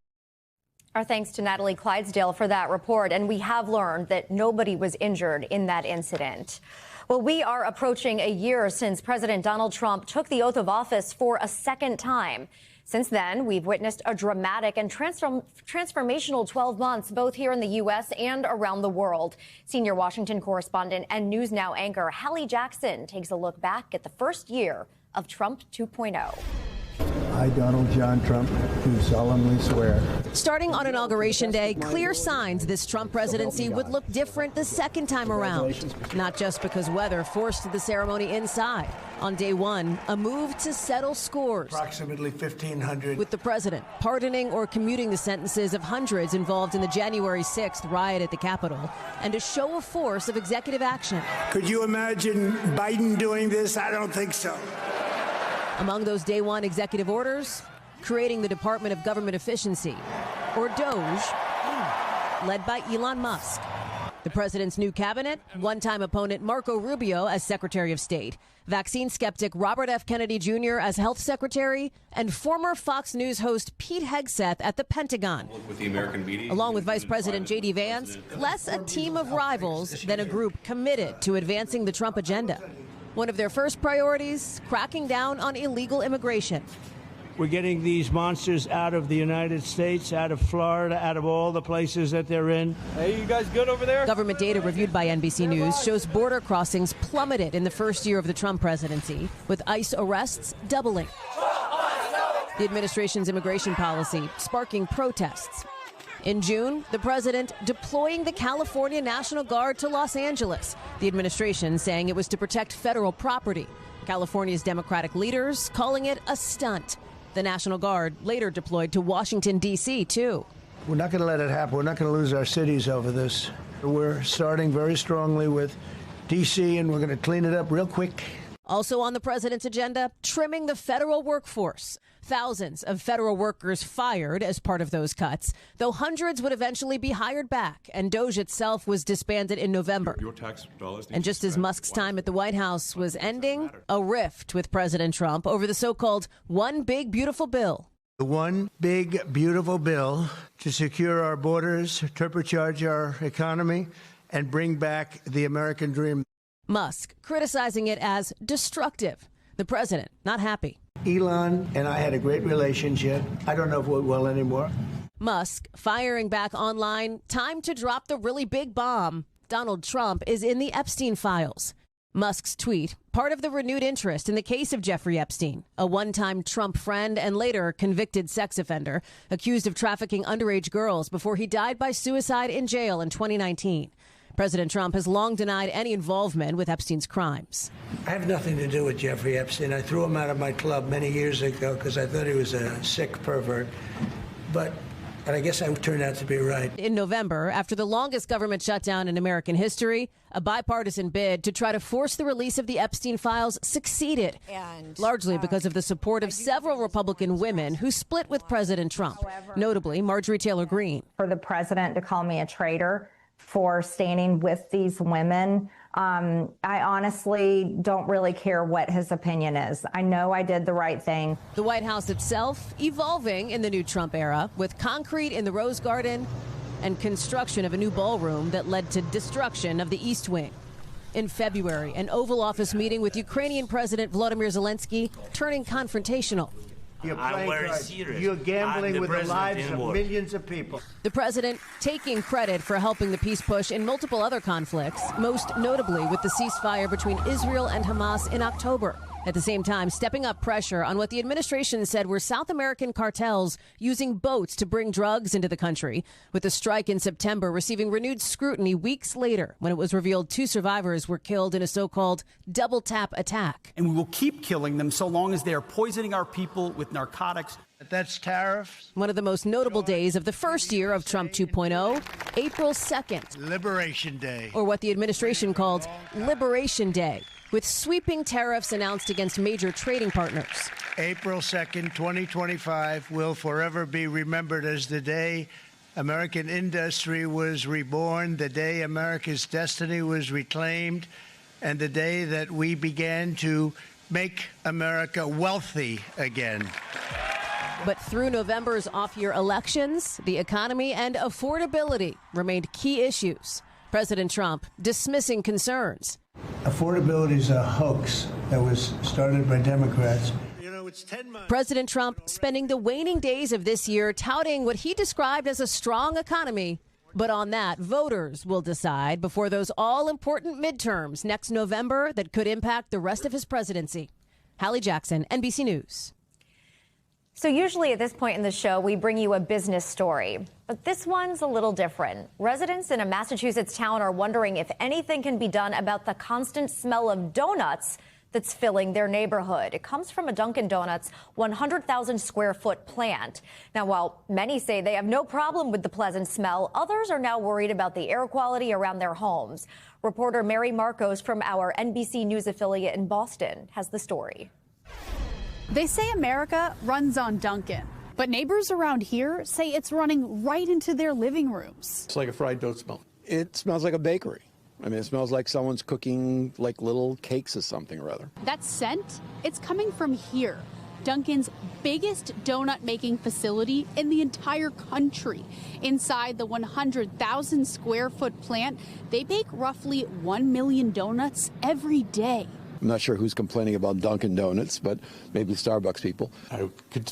Speaker 1: Our thanks to Natalie Clydesdale for that report. And we have learned that nobody was injured in that incident. Well, we are approaching a year since President Donald Trump took the oath of office for a second time. Since then, we've witnessed a dramatic and transformational 12 months, both here in the U.S. and around the world. Senior Washington correspondent and News Now anchor Hallie Jackson takes a look back at the first year of Trump 2.0.
Speaker 24: I, Donald John Trump, do solemnly swear.
Speaker 5: Starting on Inauguration Day, clear signs this Trump presidency would look different the second time around. Not just because weather forced the ceremony inside. On day one, a move to settle scores.
Speaker 24: Approximately 1,500.
Speaker 5: With the president pardoning or commuting the sentences of hundreds involved in the January 6th riot at the Capitol, and a show of force of executive action.
Speaker 24: Could you imagine Biden doing this? I don't think so.
Speaker 5: Among those day one executive orders, creating the Department of Government Efficiency, or DOGE, led by Elon Musk. The president's new cabinet, one-time opponent Marco Rubio as Secretary of State, vaccine skeptic Robert F. Kennedy Jr. as Health Secretary, and former Fox News host Pete Hegseth at the Pentagon.
Speaker 9: With the American media,
Speaker 5: along with Vice President J.D. Vance, less a team of rivals than a group committed to advancing the Trump agenda. One of their first priorities, cracking down on illegal immigration.
Speaker 24: We're getting these monsters out of the United States, out of Florida, out of all the places that they're in. Hey, you guys good over there?
Speaker 5: Government data reviewed by NBC News shows border crossings plummeted in the first year of the Trump presidency, with ICE arrests doubling. The administration's immigration policy sparking protests. In June, the president deploying the California National Guard to Los Angeles, the administration saying it was to protect federal property. California's Democratic leaders calling it a stunt. The National Guard later deployed to Washington, D.C., too.
Speaker 24: We're not going to let it happen. We're not going to lose our cities over this. We're starting very strongly with D.C., and we're going to clean it up real quick.
Speaker 5: Also on the president's agenda, trimming the federal workforce. Thousands of federal workers fired as part of those cuts, though hundreds would eventually be hired back, and DOGE itself was disbanded in November.
Speaker 9: Your tax dollars
Speaker 5: and just as Musk's time at the White House was ending, a rift with President Trump over the so-called One Big Beautiful Bill.
Speaker 24: The One Big Beautiful Bill to secure our borders, turbocharge our economy, and bring back the American dream.
Speaker 5: Musk criticizing it as destructive. The president not happy.
Speaker 24: Elon and I had a great relationship. I don't know if we're well anymore.
Speaker 5: Musk firing back online. Time to drop the really big bomb. Donald Trump is in the Epstein files. Musk's tweet, part of the renewed interest in the case of Jeffrey Epstein, a one-time Trump friend and later convicted sex offender, accused of trafficking underage girls before he died by suicide in jail in 2019. President Trump has long denied any involvement with Epstein's crimes.
Speaker 24: I have nothing to do with Jeffrey Epstein. I threw him out of my club many years ago because I thought he was a sick pervert. But I guess I turned out to be right.
Speaker 5: In November, after the longest government shutdown in American history, a bipartisan bid to try to force the release of the Epstein files succeeded, largely because of the support of several Republican women who split with President Trump, notably Marjorie Taylor Greene.
Speaker 15: For the president to call me a traitor for standing with these women, I honestly don't really care what his opinion is. I know I did the right thing.
Speaker 5: The White House itself evolving in the new Trump era, with concrete in the Rose Garden and construction of a new ballroom that led to destruction of the East Wing. In February, an Oval Office meeting with Ukrainian President Volodymyr Zelensky turning confrontational.
Speaker 24: You're
Speaker 7: I'm
Speaker 24: playing
Speaker 7: very
Speaker 24: cards.
Speaker 7: serious.
Speaker 24: You're gambling with the lives of
Speaker 7: inward.
Speaker 24: millions of people.
Speaker 5: The president taking credit for helping the peace push in multiple other conflicts, most notably with the ceasefire between Israel and Hamas in October. At the same time, stepping up pressure on what the administration said were South American cartels using boats to bring drugs into the country, with the strike in September receiving renewed scrutiny weeks later when it was revealed 2 survivors were killed in a so-called double tap attack.
Speaker 9: And we will keep killing them so long as they are poisoning our people with narcotics.
Speaker 24: That's tariffs.
Speaker 5: One of the most notable days of the first year of Trump 2.0, April 2nd.
Speaker 24: Liberation Day.
Speaker 5: Or what the administration called Liberation Day, with sweeping tariffs announced against major trading partners.
Speaker 24: April 2nd, 2025 will forever be remembered as the day American industry was reborn, the day America's destiny was reclaimed, and the day that we began to make America wealthy again.
Speaker 5: But through November's off-year elections, the economy and affordability remained key issues. President Trump dismissing concerns.
Speaker 24: Affordability is a hoax that was started by Democrats.
Speaker 5: President Trump spending the waning days of this year touting what he described as a strong economy. But on that, voters will decide before those all-important midterms next November that could impact the rest of his presidency. Hallie Jackson, NBC News.
Speaker 1: So usually at this point in the show, we bring you a business story. But this one's a little different. Residents in a Massachusetts town are wondering if anything can be done about the constant smell of donuts that's filling their neighborhood. It comes from a Dunkin' Donuts 100,000 square foot plant. Now, while many say they have no problem with the pleasant smell, others are now worried about the air quality around their homes. Reporter Mary Marcos from our NBC News affiliate in Boston has the story.
Speaker 19: They say America runs on Dunkin', but neighbors around here say it's running right into their living rooms.
Speaker 20: It's like a fried dough smell. It smells like a bakery. I mean, it smells like someone's cooking like little cakes or something or other.
Speaker 19: That scent, it's coming from here, Dunkin's biggest donut making facility in the entire country. Inside the 100,000 square foot plant, they bake roughly 1 million donuts every day.
Speaker 20: I'm not sure who's complaining about Dunkin' Donuts, but maybe Starbucks people.
Speaker 21: I could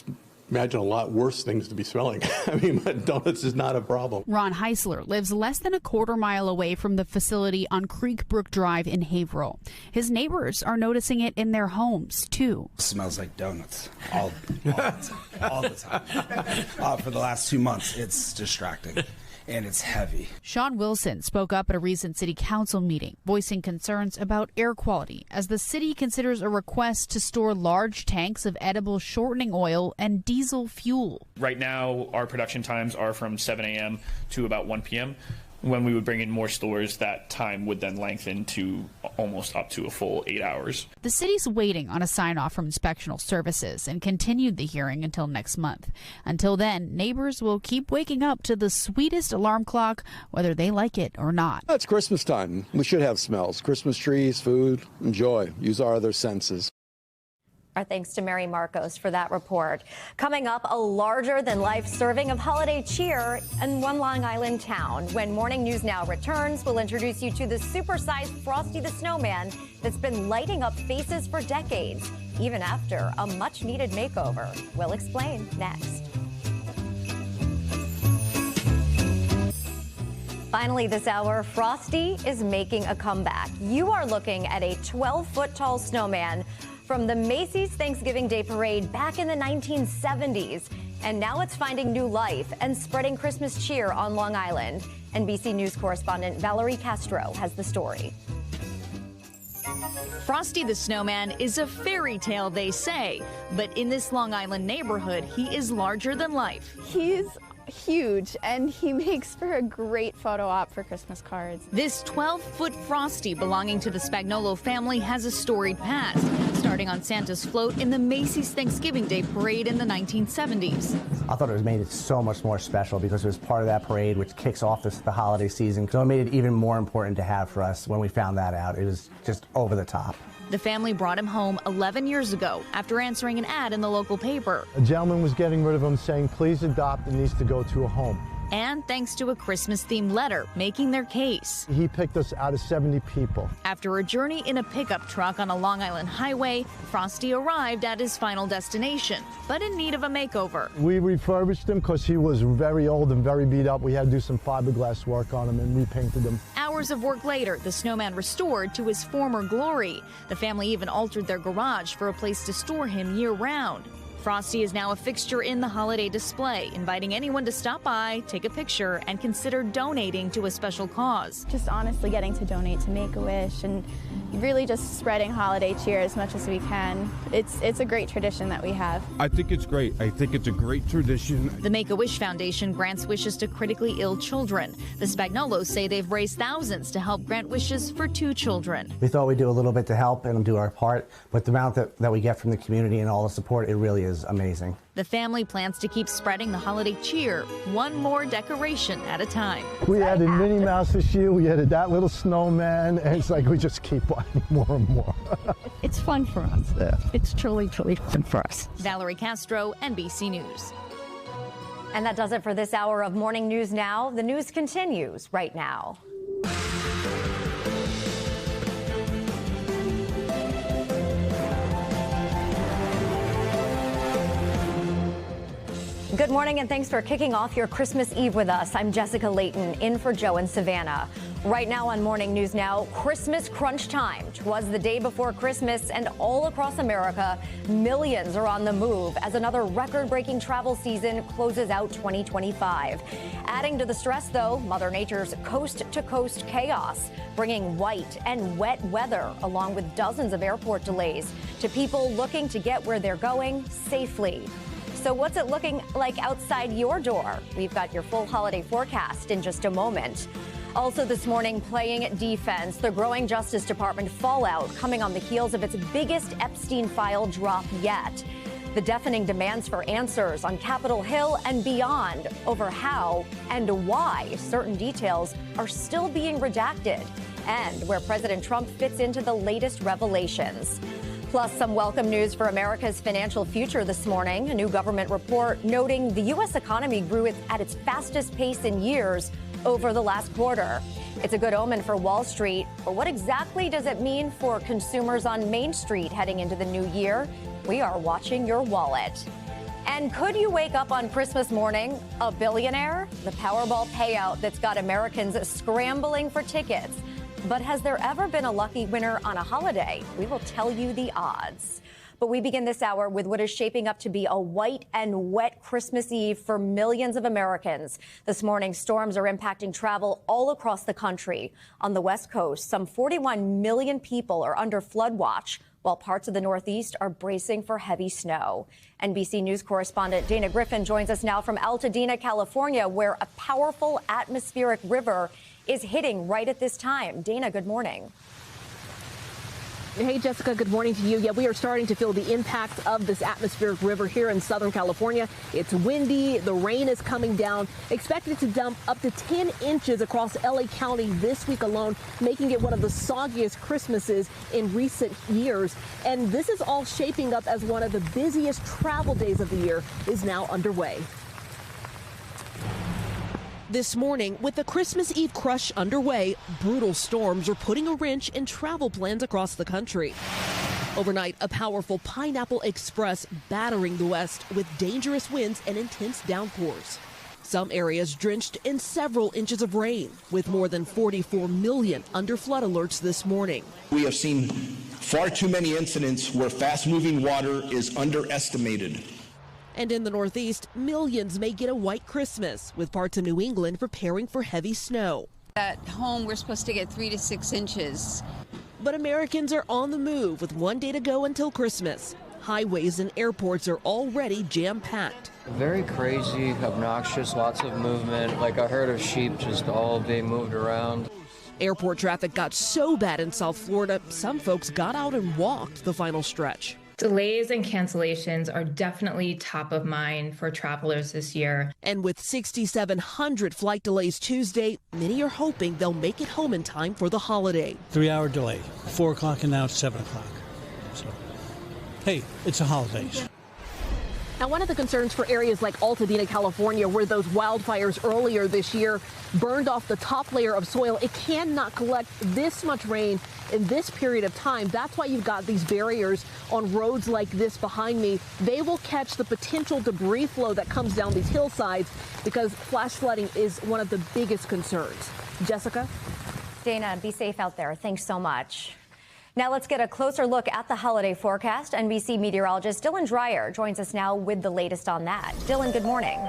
Speaker 21: imagine a lot worse things to be smelling. I mean, but donuts is not a problem.
Speaker 19: Ron Heisler lives less than a quarter mile away from the facility on Creek Brook Drive in Haverhill. His neighbors are noticing it in their homes, too.
Speaker 22: It smells like donuts all the time. For the last 2 months, it's distracting. And it's heavy.
Speaker 19: Sean Wilson spoke up at a recent city council meeting, voicing concerns about air quality as the city considers a request to store large tanks of edible shortening oil and diesel fuel.
Speaker 23: Right now, our production times are from 7 a.m. to about 1 p.m. When we would bring in more stores, that time would then lengthen to almost up to a full 8 hours.
Speaker 19: The city's waiting on a sign-off from inspectional services and continued the hearing until next month. Until then, neighbors will keep waking up to the sweetest alarm clock, whether they like it or not.
Speaker 20: It's Christmas time. We should have smells. Christmas trees, food, enjoy. Use our other senses.
Speaker 1: Our thanks to Mary Marcos for that report. Coming up, a larger-than-life serving of holiday cheer in one Long Island town. When Morning News Now returns, we'll introduce you to the super-sized Frosty the Snowman that's been lighting up faces for decades, even after a much-needed makeover. We'll explain next. Finally this hour, Frosty is making a comeback. You are looking at a 12-foot-tall snowman from the Macy's Thanksgiving Day Parade back in the 1970s. And now it's finding new life and spreading Christmas cheer on Long Island. NBC News correspondent Valerie Castro has the story.
Speaker 25: Frosty the Snowman is a fairy tale, they say. But in this Long Island neighborhood, he is larger than life.
Speaker 26: He's huge, and he makes for a great photo op for Christmas cards.
Speaker 25: This 12-foot Frosty belonging to the Spagnolo family has a storied past, starting on Santa's float in the Macy's Thanksgiving Day Parade in the 1970s.
Speaker 30: I thought it made it so much more special because it was part of that parade which kicks off the holiday season. So it made it even more important to have for us when we found that out. It was just over the top.
Speaker 25: The family brought him home 11 years ago after answering an ad in the local paper.
Speaker 31: A gentleman was getting rid of him saying, please adopt, it needs to go to a home.
Speaker 25: and thanks to a Christmas-themed letter making their case.
Speaker 2: He picked us out of 70 people.
Speaker 25: After a journey in a pickup truck on a Long Island highway, Frosty arrived at his final destination, but in need of a makeover.
Speaker 2: We refurbished him because he was very old and very beat up. We had to do some fiberglass work on him and repainted him.
Speaker 25: Hours of work later, the snowman restored to his former glory. The family even altered their garage for a place to store him year-round. Frosty is now a fixture in the holiday display, inviting anyone to stop by, take a picture, and consider donating to a special cause.
Speaker 26: Just honestly getting to donate to Make-A-Wish and really just spreading holiday cheer as much as we can. It's a great tradition that we have.
Speaker 3: I think it's great. I think it's a great tradition.
Speaker 25: The Make-A-Wish Foundation grants wishes to critically ill children. The Spagnolos say they've raised thousands to help grant wishes for 2 children.
Speaker 30: We thought we'd do a little bit to help and do our part, but the amount that we get from the community and all the support, it really is amazing.
Speaker 25: The family plans to keep spreading the holiday cheer, one more decoration at a time.
Speaker 2: We added Minnie Mouse this year, we added that little snowman, and it's like we just keep adding more and more.
Speaker 6: It's fun for us. Yeah. It's truly fun for us.
Speaker 25: Valerie Castro, NBC News.
Speaker 1: And that does it for this hour of Morning News Now. The news continues right now. Good morning and thanks for kicking off your Christmas Eve with us. I'm Jessica Layton, in for Joe and Savannah. Right now on Morning News Now, Christmas crunch time. 'Twas the day before Christmas, and all across America, millions are on the move as another record-breaking travel season closes out 2025. Adding to the stress, though, Mother Nature's coast-to-coast chaos, bringing white and wet weather along with dozens of airport delays to people looking to get where they're going safely. So what's it looking like outside your door? We've got your full holiday forecast in just a moment. Also this morning, playing defense, the growing Justice Department fallout coming on the heels of its biggest Epstein file drop yet. The deafening demands for answers on Capitol Hill and beyond over how and why certain details are still being redacted, and where President Trump fits into the latest revelations. Plus, some welcome news for America's financial future this morning. A new government report noting the U.S. economy grew at its fastest pace in years over the last quarter. It's a good omen for Wall Street, but what exactly does it mean for consumers on Main Street heading into the new year? We are watching your wallet. And could you wake up on Christmas morning a billionaire? The Powerball payout that's got Americans scrambling for tickets. But has there ever been a lucky winner on a holiday? We will tell you the odds. But we begin this hour with what is shaping up to be a white and wet Christmas Eve for millions of Americans. This morning, storms are impacting travel all across the country. On the West Coast, some 41 million people are under flood watch, while parts of the Northeast are bracing for heavy snow. NBC News correspondent Dana Griffin joins us now from Altadena, California, where a powerful atmospheric river is hitting right at this time. Dana, good morning.
Speaker 7: Hey, Jessica, good morning to you. Yeah, we are starting to feel the impact of this atmospheric river here in Southern California. It's windy. The rain is coming down. Expected to dump up to 10 inches across LA County this week alone, making it one of the soggiest Christmases in recent years. And this is all shaping up as one of the busiest travel days of the year is now underway. This morning, with the Christmas Eve crush underway, brutal storms are putting a wrench in travel plans across the country. Overnight, a powerful pineapple express battering the west with dangerous winds and intense downpours. Some areas drenched in several inches of rain, with more than 44 million under flood alerts this morning.
Speaker 8: We have seen far too many incidents where fast-moving water is underestimated.
Speaker 7: And in the Northeast, millions may get a white Christmas, with parts of New England preparing for heavy snow.
Speaker 10: At home, we're supposed to get 3 to 6 inches.
Speaker 7: But Americans are on the move with one day to go until Christmas. Highways and airports are already jam-packed.
Speaker 12: Very crazy, obnoxious, lots of movement, like a herd of sheep just all being moved around.
Speaker 7: Airport traffic got so bad in South Florida, some folks got out and walked the final stretch.
Speaker 27: Delays and cancellations are definitely top of mind for travelers this year.
Speaker 7: And with 6,700 flight delays Tuesday, many are hoping they'll make it home in time for the holiday.
Speaker 28: 3-hour delay, 4 o'clock and now it's 7 o'clock. So, hey, it's the holidays.
Speaker 7: Now, one of the concerns for areas like Altadena, California, where those wildfires earlier this year burned off the top layer of soil, it cannot collect this much rain in this period of time. That's why you've got these barriers on roads like this behind me. They will catch the potential debris flow that comes down these hillsides because flash flooding is one of the biggest concerns. Jessica?
Speaker 1: Dana, be safe out there. Thanks so much. Now let's get a closer look at the holiday forecast. NBC meteorologist Dylan Dreyer joins us now with the latest on that. Dylan, good morning.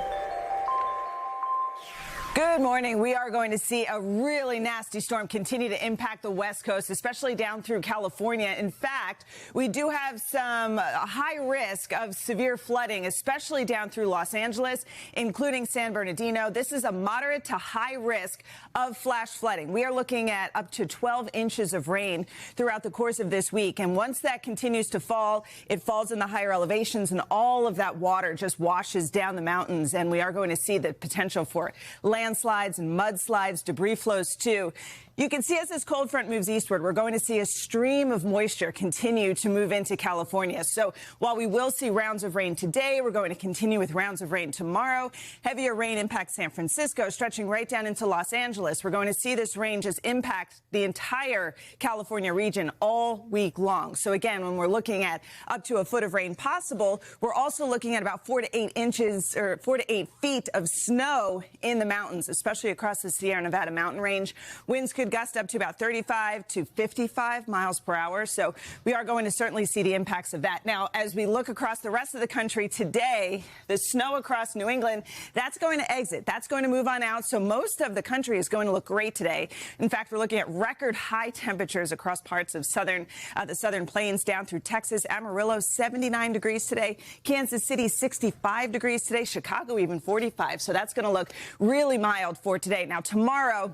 Speaker 4: Good morning. We are going to see a really nasty storm continue to impact the West Coast, especially down through California. In fact, we do have some high risk of severe flooding, especially down through Los Angeles, including San Bernardino. This is a moderate to high risk of flash flooding. We are looking at up to 12 inches of rain throughout the course of this week. And once that continues to fall, it falls in the higher elevations and all of that water just washes down the mountains. And we are going to see the potential for landslides and mudslides, debris flows too. You can see as this cold front moves eastward, we're going to see a stream of moisture continue to move into California. So while we will see rounds of rain today, we're going to continue with rounds of rain tomorrow. Heavier rain impacts San Francisco, stretching right down into Los Angeles. We're going to see this rain just impact the entire California region all week long. So again, when we're looking at up to a foot of rain possible, we're also looking at about 4 to 8 inches or 4 to 8 feet of snow in the mountains, especially across the Sierra Nevada mountain range. Winds could gust up to about 35 to 55 miles per hour. So we are going to certainly see the impacts of that. Now, as we look across the rest of the country today, the snow across New England, that's going to exit. That's going to move on out. So most of the country is going to look great today. In fact, we're looking at record high temperatures across parts of the southern plains down through Texas. Amarillo, 79 degrees today. Kansas City, 65 degrees today. Chicago, even 45. So that's going to look really mild for today. Now, tomorrow,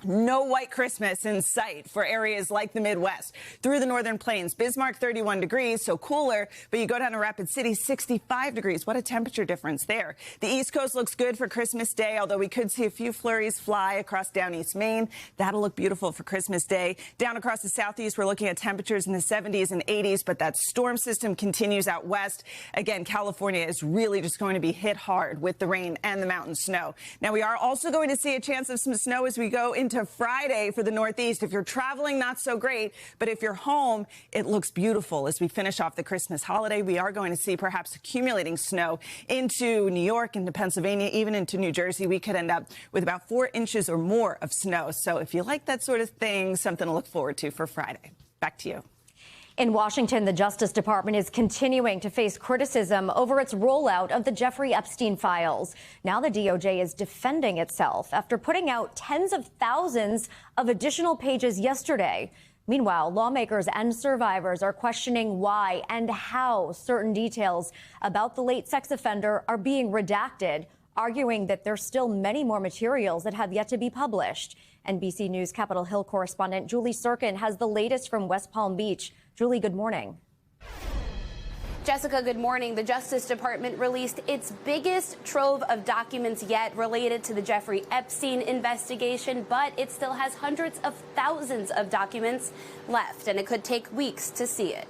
Speaker 4: no white Christmas in sight for areas like the Midwest. Through the northern plains, Bismarck 31 degrees, so cooler, but you go down to Rapid City, 65 degrees. What a temperature difference there. The East Coast looks good for Christmas Day, although we could see a few flurries fly across down East Maine. That'll look beautiful for Christmas Day. Down across the Southeast, we're looking at temperatures in the 70s and 80s, but that storm system continues out west. Again, California is really just going to be hit hard with the rain and the mountain snow. Now, we are also going to see a chance of some snow as we go into Friday for the Northeast. If you're traveling, not so great, but if you're home, it looks beautiful. As we finish off the Christmas holiday, we are going to see perhaps accumulating snow into New York, into Pennsylvania, even into New Jersey. We could end up with about 4 inches or more of snow. So if you like that sort of thing, something to look forward to for Friday. Back to you.
Speaker 1: In Washington, the Justice Department is continuing to face criticism over its rollout of the Jeffrey Epstein files. Now the DOJ is defending itself after putting out tens of thousands of additional pages yesterday. Meanwhile, lawmakers and survivors are questioning why and how certain details about the late sex offender are being redacted, arguing that there's still many more materials that have yet to be published. NBC News Capitol Hill correspondent Julie Sirkin has the latest from West Palm Beach. Julie, good morning.
Speaker 11: Jessica, good morning. The Justice Department released its biggest trove of documents yet related to the Jeffrey Epstein investigation, but it still has hundreds of thousands of documents left, and it could take weeks to see it.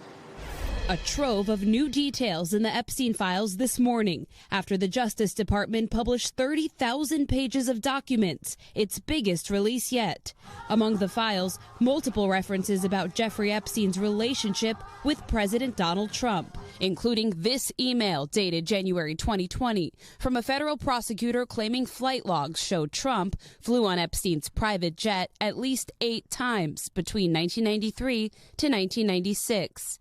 Speaker 13: A trove of new details in the Epstein files this morning after the Justice Department published 30,000 pages of documents, its biggest release yet. Among the files, multiple references about Jeffrey Epstein's relationship with President Donald Trump, including this email dated January 2020 from a federal prosecutor claiming flight logs showed Trump flew on Epstein's private jet at least 8 times between 1993 to 1996.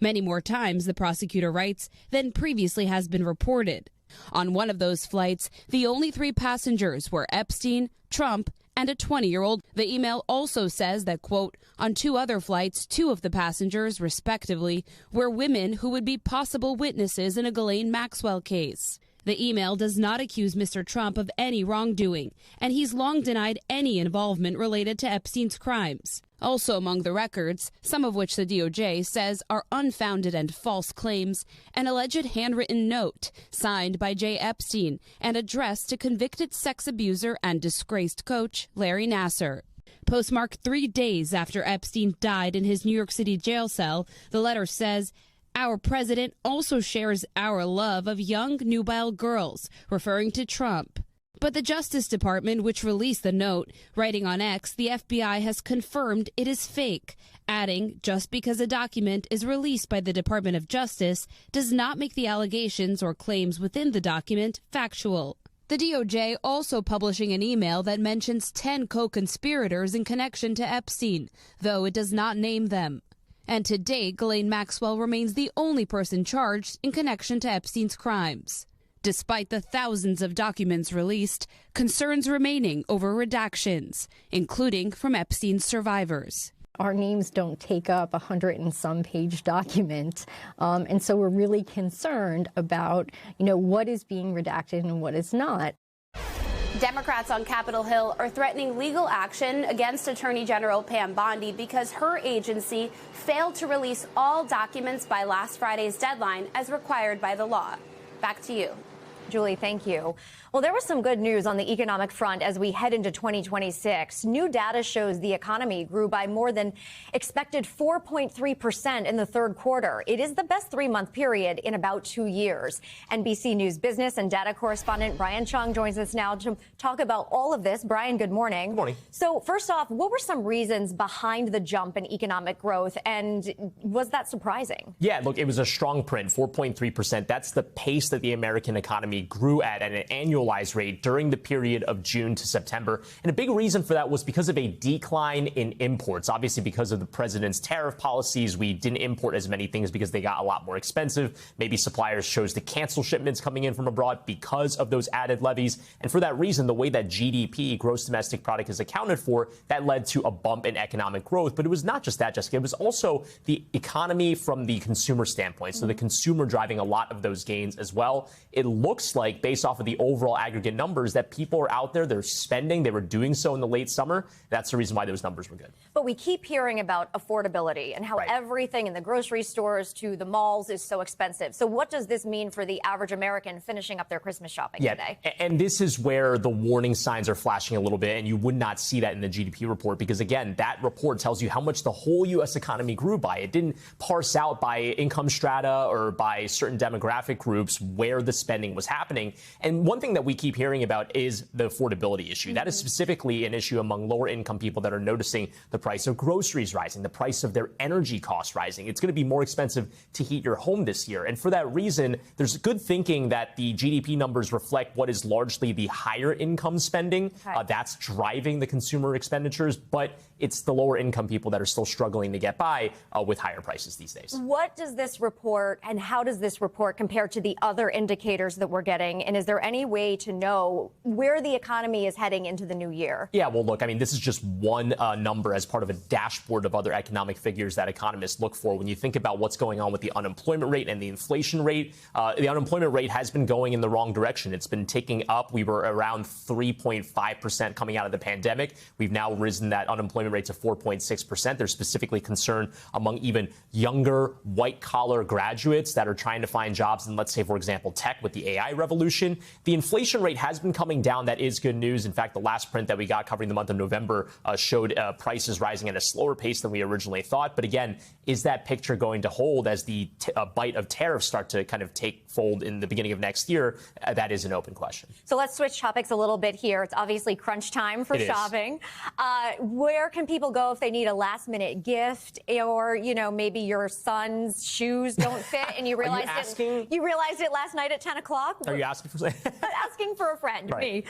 Speaker 13: Many more times, the prosecutor writes, than previously has been reported. On one of those flights, the only 3 passengers were Epstein, Trump, and a 20-year-old. The email also says that, quote, on 2 other flights, 2 of the passengers, respectively, were women who would be possible witnesses in a Ghislaine Maxwell case. The email does not accuse Mr. Trump of any wrongdoing, and he's long denied any involvement related to Epstein's crimes. Also among the records, some of which the DOJ says are unfounded and false claims, an alleged handwritten note signed by Jay Epstein and addressed to convicted sex abuser and disgraced coach Larry Nassar. Postmarked 3 days after Epstein died in his New York City jail cell, the letter says, Our president also shares our love of young, nubile girls, referring to Trump. But the Justice Department, which released the note, writing on X, the FBI has confirmed it is fake, adding, just because a document is released by the Department of Justice does not make the allegations or claims within the document factual. The DOJ also publishing an email that mentions 10 co-conspirators in connection to Epstein, though it does not name them. And to date, Ghislaine Maxwell remains the only person charged in connection to Epstein's crimes. Despite the thousands of documents released, concerns remaining over redactions, including from Epstein's survivors.
Speaker 5: Our names don't take up 100 and some page document. And so we're really concerned about, what is being redacted and what is not.
Speaker 11: Democrats on Capitol Hill are threatening legal action against Attorney General Pam Bondi because her agency failed to release all documents by last Friday's deadline as required by the law. Back to you.
Speaker 1: Julie, thank you. Well, there was some good news on the economic front as we head into 2026. New data shows the economy grew by more than expected 4.3% in the third quarter. It is the best 3-month period in about 2 years. NBC News business and data correspondent Brian Chung joins us now to talk about all of this. Brian, good morning.
Speaker 9: Good morning.
Speaker 1: So first off, what were some reasons behind the jump in economic growth, and was that surprising?
Speaker 9: Yeah, look, it was a strong print, 4.3%. That's the pace that the American economy grew at an annualized rate during the period of June to September. And a big reason for that was because of a decline in imports. Obviously, because of the president's tariff policies, we didn't import as many things because they got a lot more expensive. Maybe suppliers chose to cancel shipments coming in from abroad because of those added levies. And for that reason, the way that GDP, gross domestic product, is accounted for, that led to a bump in economic growth. But it was not just that, Jessica. It was also the economy from the consumer standpoint. So the consumer driving a lot of those gains as well. It looks like, based off of the overall aggregate numbers, that people are out there, they're spending, they were doing so in the late summer. That's the reason why those numbers were good.
Speaker 1: But we keep hearing about affordability and how everything in the grocery stores to the malls is so expensive. So what does this mean for the average American finishing up their Christmas shopping today?
Speaker 9: And this is where the warning signs are flashing a little bit, and you would not see that in the GDP report because, again, that report tells you how much the whole U.S. economy grew by. It didn't parse out by income strata or by certain demographic groups where the spending was happening. And one thing that we keep hearing about is the affordability issue. That is specifically an issue among lower income people that are noticing the price of groceries rising, the price of their energy costs rising. It's going to be more expensive to heat your home this year. And for that reason, there's good thinking that the GDP numbers reflect what is largely the higher income spending. That's driving the consumer expenditures, but it's the lower income people that are still struggling to get by with higher prices these days.
Speaker 1: What does this report and how does this report compare to the other indicators that we're getting? And is there any way to know where the economy is heading into the new year?
Speaker 9: Yeah, well, look, I mean, this is just one number as part of a dashboard of other economic figures that economists look for. When you think about what's going on with the unemployment rate and the inflation rate, the unemployment rate has been going in the wrong direction. It's been ticking up. We were around 3.5% coming out of the pandemic. We've now risen that unemployment rate to 4.6%. There's specifically concern among even younger white-collar graduates that are trying to find jobs in, let's say, for example, tech with the AI revolution. The inflation rate has been coming down. That is good news. In fact, the last print that we got covering the month of November showed prices rising at a slower pace than we originally thought. But again, is that picture going to hold as the bite of tariffs start to kind of take fold in the beginning of next year? That is an open question.
Speaker 1: So let's switch topics a little bit here. It's obviously crunch time for shopping. Where can people go if they need a last-minute gift, or maybe your son's shoes don't fit and you realized it last night at 10 o'clock?
Speaker 9: Are you asking for
Speaker 1: asking for a friend, me.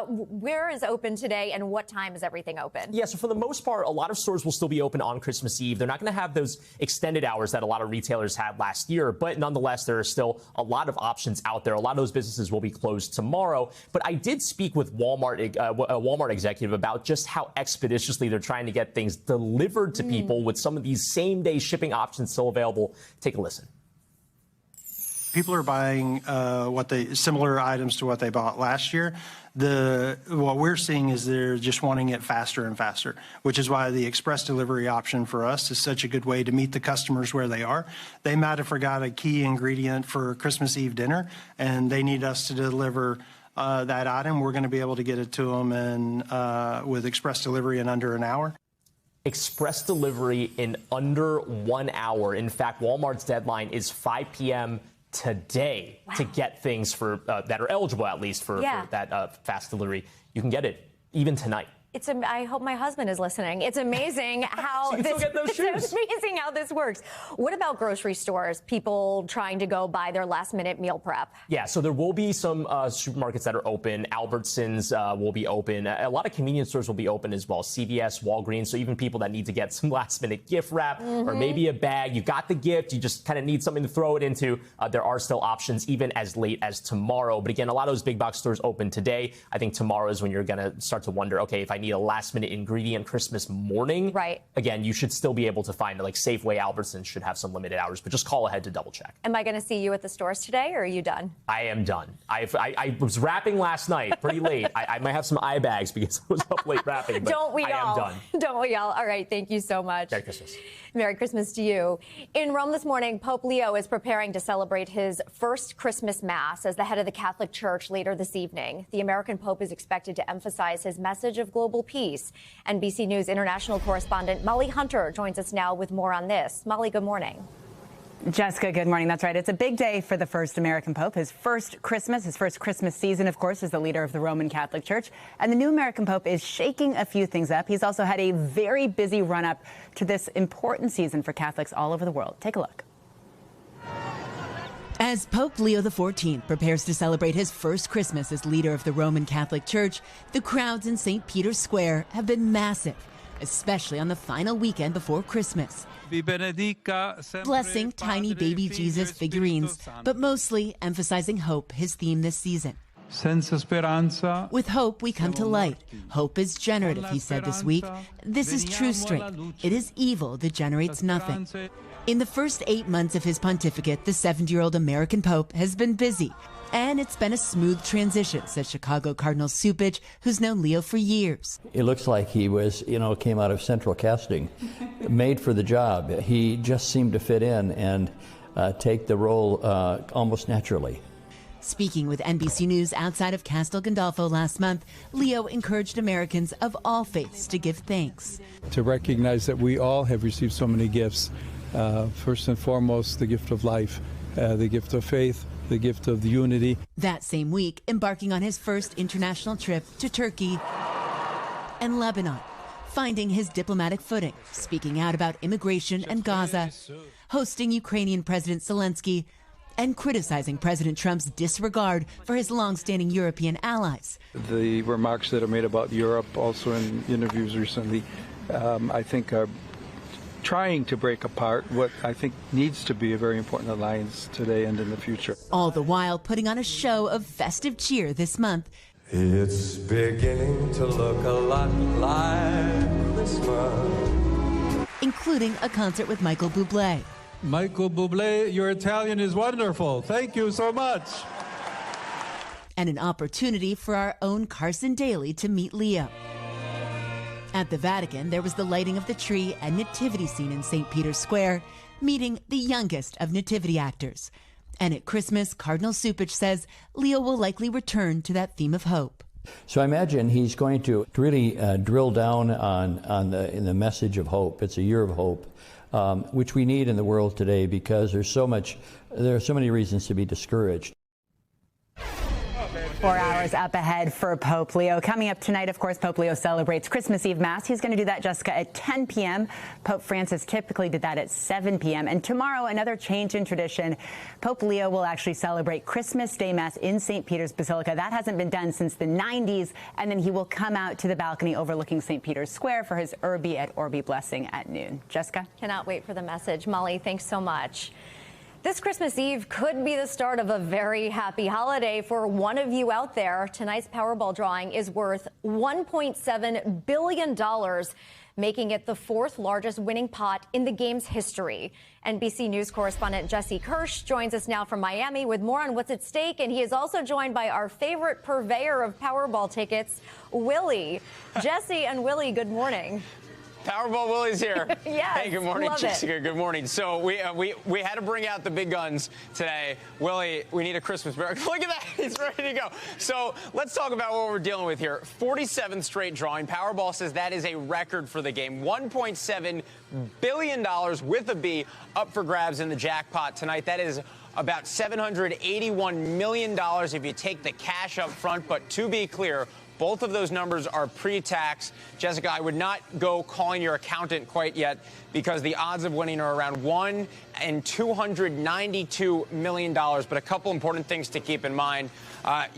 Speaker 1: Where is open today and what time is everything open?
Speaker 9: Yeah, so for the most part, a lot of stores will still be open on Christmas Eve. They're not going to have those extended hours that a lot of retailers had last year, but nonetheless, there are still a lot of options out there. A lot of those businesses will be closed tomorrow. But I did speak with a Walmart executive about just how expeditiously they're trying to get things delivered to people with some of these same-day shipping options still available. Take a listen.
Speaker 14: People are buying similar items to what they bought last year. What we're seeing is they're just wanting it faster and faster, which is why the express delivery option for us is such a good way to meet the customers where they are. They might have forgot a key ingredient for Christmas Eve dinner, and they need us to deliver that item. We're going to be able to get it to them with express delivery in under an hour.
Speaker 9: Express delivery in under 1 hour. In fact, Walmart's deadline is 5 p.m. today to get things for that are eligible, at least for that fast delivery. You can get it even tonight.
Speaker 1: I hope my husband is listening. It's amazing how it's amazing how this works. What about grocery stores? People trying to go buy their last-minute meal prep.
Speaker 9: Yeah, so there will be some supermarkets that are open. Albertsons will be open. A lot of convenience stores will be open as well. CVS, Walgreens. So even people that need to get some last-minute gift wrap or maybe a bag. You got the gift. You just kind of need something to throw it into. There are still options even as late as tomorrow. But again, a lot of those big box stores open today. I think tomorrow is when you're going to start to wonder, okay, if I need a last-minute ingredient Christmas morning.
Speaker 1: Right.
Speaker 9: Again, you should still be able to find it. Like Safeway, Albertsons should have some limited hours, but just call ahead to double check.
Speaker 1: Am I going to see you at the stores today, or are you done?
Speaker 9: I am done. I was wrapping last night, pretty late. I might have some eye bags because I was up late wrapping. But
Speaker 1: Don't we all?
Speaker 9: I am done.
Speaker 1: Don't we all? All right. Thank you so much.
Speaker 9: Merry Christmas.
Speaker 1: Merry Christmas to you. In Rome this morning, Pope Leo is preparing to celebrate his first Christmas Mass as the head of the Catholic Church later this evening. The American Pope is expected to emphasize his message of global peace. NBC News international correspondent Molly Hunter joins us now with more on this. Molly, good morning.
Speaker 15: Jessica, good morning. That's right. It's a big day for the first American Pope. His first Christmas season, of course, as the leader of the Roman Catholic Church. And the new American Pope is shaking a few things up. He's also had a very busy run-up to this important season for Catholics all over the world. Take a look.
Speaker 16: As Pope Leo XIV prepares to celebrate his first Christmas as leader of the Roman Catholic Church, the crowds in St. Peter's Square have been massive, especially on the final weekend before Christmas. Blessing tiny baby Jesus figurines, but mostly emphasizing hope, his theme this season. With hope, we come to light. Hope is generative, he said this week. This is true strength. It is evil that generates nothing. In the first 8 months of his pontificate, the 70-year-old American Pope has been busy. And it's been a smooth transition, says Chicago Cardinal Supich, who's known Leo for years.
Speaker 17: It looks like he was, came out of central casting, made for the job. He just seemed to fit in and take the role almost naturally.
Speaker 16: Speaking with NBC News outside of Castel Gandolfo last month, Leo encouraged Americans of all faiths to give thanks.
Speaker 18: To recognize that we all have received so many gifts. First and foremost, the gift of life, the gift of faith, the gift of the unity.
Speaker 16: That same week, embarking on his first international trip to Turkey and Lebanon, finding his diplomatic footing, speaking out about immigration and Gaza, hosting Ukrainian President Zelensky, and criticizing President Trump's disregard for his long-standing European allies.
Speaker 18: The remarks that are made about Europe, also in interviews recently, I think are trying to break apart what I think needs to be a very important alliance today and in the future.
Speaker 16: All the while putting on a show of festive cheer this month.
Speaker 21: It's beginning to look a lot like Christmas.
Speaker 16: Including a concert with Michael Bublé.
Speaker 18: Michael Bublé, your Italian is wonderful. Thank you so much.
Speaker 16: And an opportunity for our own Carson Daly to meet Leo. At the Vatican, there was the lighting of the tree and nativity scene in St. Peter's Square, meeting the youngest of nativity actors. And at Christmas, Cardinal Supich says Leo will likely return to that theme of hope.
Speaker 17: So I imagine he's going to really drill down on the message of hope. It's a year of hope, which we need in the world today because there are so many reasons to be discouraged.
Speaker 15: 4 hours up ahead for Pope Leo. Coming up tonight, of course, Pope Leo celebrates Christmas Eve Mass. He's going to do that, Jessica, at 10 p.m. Pope Francis typically did that at 7 p.m. And tomorrow, another change in tradition. Pope Leo will actually celebrate Christmas Day Mass in St. Peter's Basilica. That hasn't been done since the 90s. And then he will come out to the balcony overlooking St. Peter's Square for his Urbi et Orbi blessing at noon. Jessica?
Speaker 1: Cannot wait for the message. Molly, thanks so much. This Christmas Eve could be the start of a very happy holiday for one of you out there. Tonight's Powerball drawing is worth $1.7 billion, making it the fourth largest winning pot in the game's history. NBC News correspondent Jesse Kirsch joins us now from Miami with more on what's at stake, and he is also joined by our favorite purveyor of Powerball tickets, Willie. Jesse and Willie, good morning.
Speaker 3: Powerball Willie's here.
Speaker 1: Yes,
Speaker 3: hey, good morning,
Speaker 1: love
Speaker 3: Jessica.
Speaker 1: it.
Speaker 3: Good morning. So we had to bring out the big guns today. Willie, we need a Christmas miracle. Look at that. He's ready to go. So let's talk about what we're dealing with here. 47th straight drawing. Powerball says that is a record for the game. $1.7 billion with a B up for grabs in the jackpot tonight. That is about $781 million if you take the cash up front. But to be clear, both of those numbers are pre-tax. Jessica, I would not go calling your accountant quite yet because the odds of winning are around 1 in $292 million. But a couple important things to keep in mind.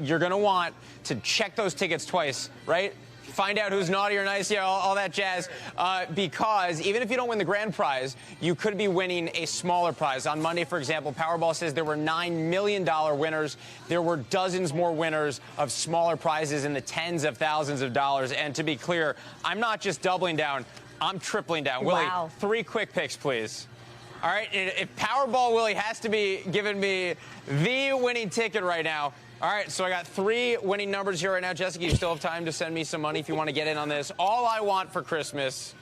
Speaker 3: You're going to want to check those tickets twice, right? Find out who's naughty or nice, all that jazz, because even if you don't win the grand prize, you could be winning a smaller prize. On Monday, for example, Powerball says there were $9 million winners. There were dozens more winners of smaller prizes in the tens of thousands of dollars. And to be clear, I'm not just doubling down, I'm tripling down.
Speaker 1: Wow.
Speaker 3: Willie, 3 quick picks, please. All right, if Powerball Willie has to be giving me the winning ticket right now. All right, so I got 3 winning numbers here right now. Jessica, you still have time to send me some money if you want to get in on this. All I want for Christmas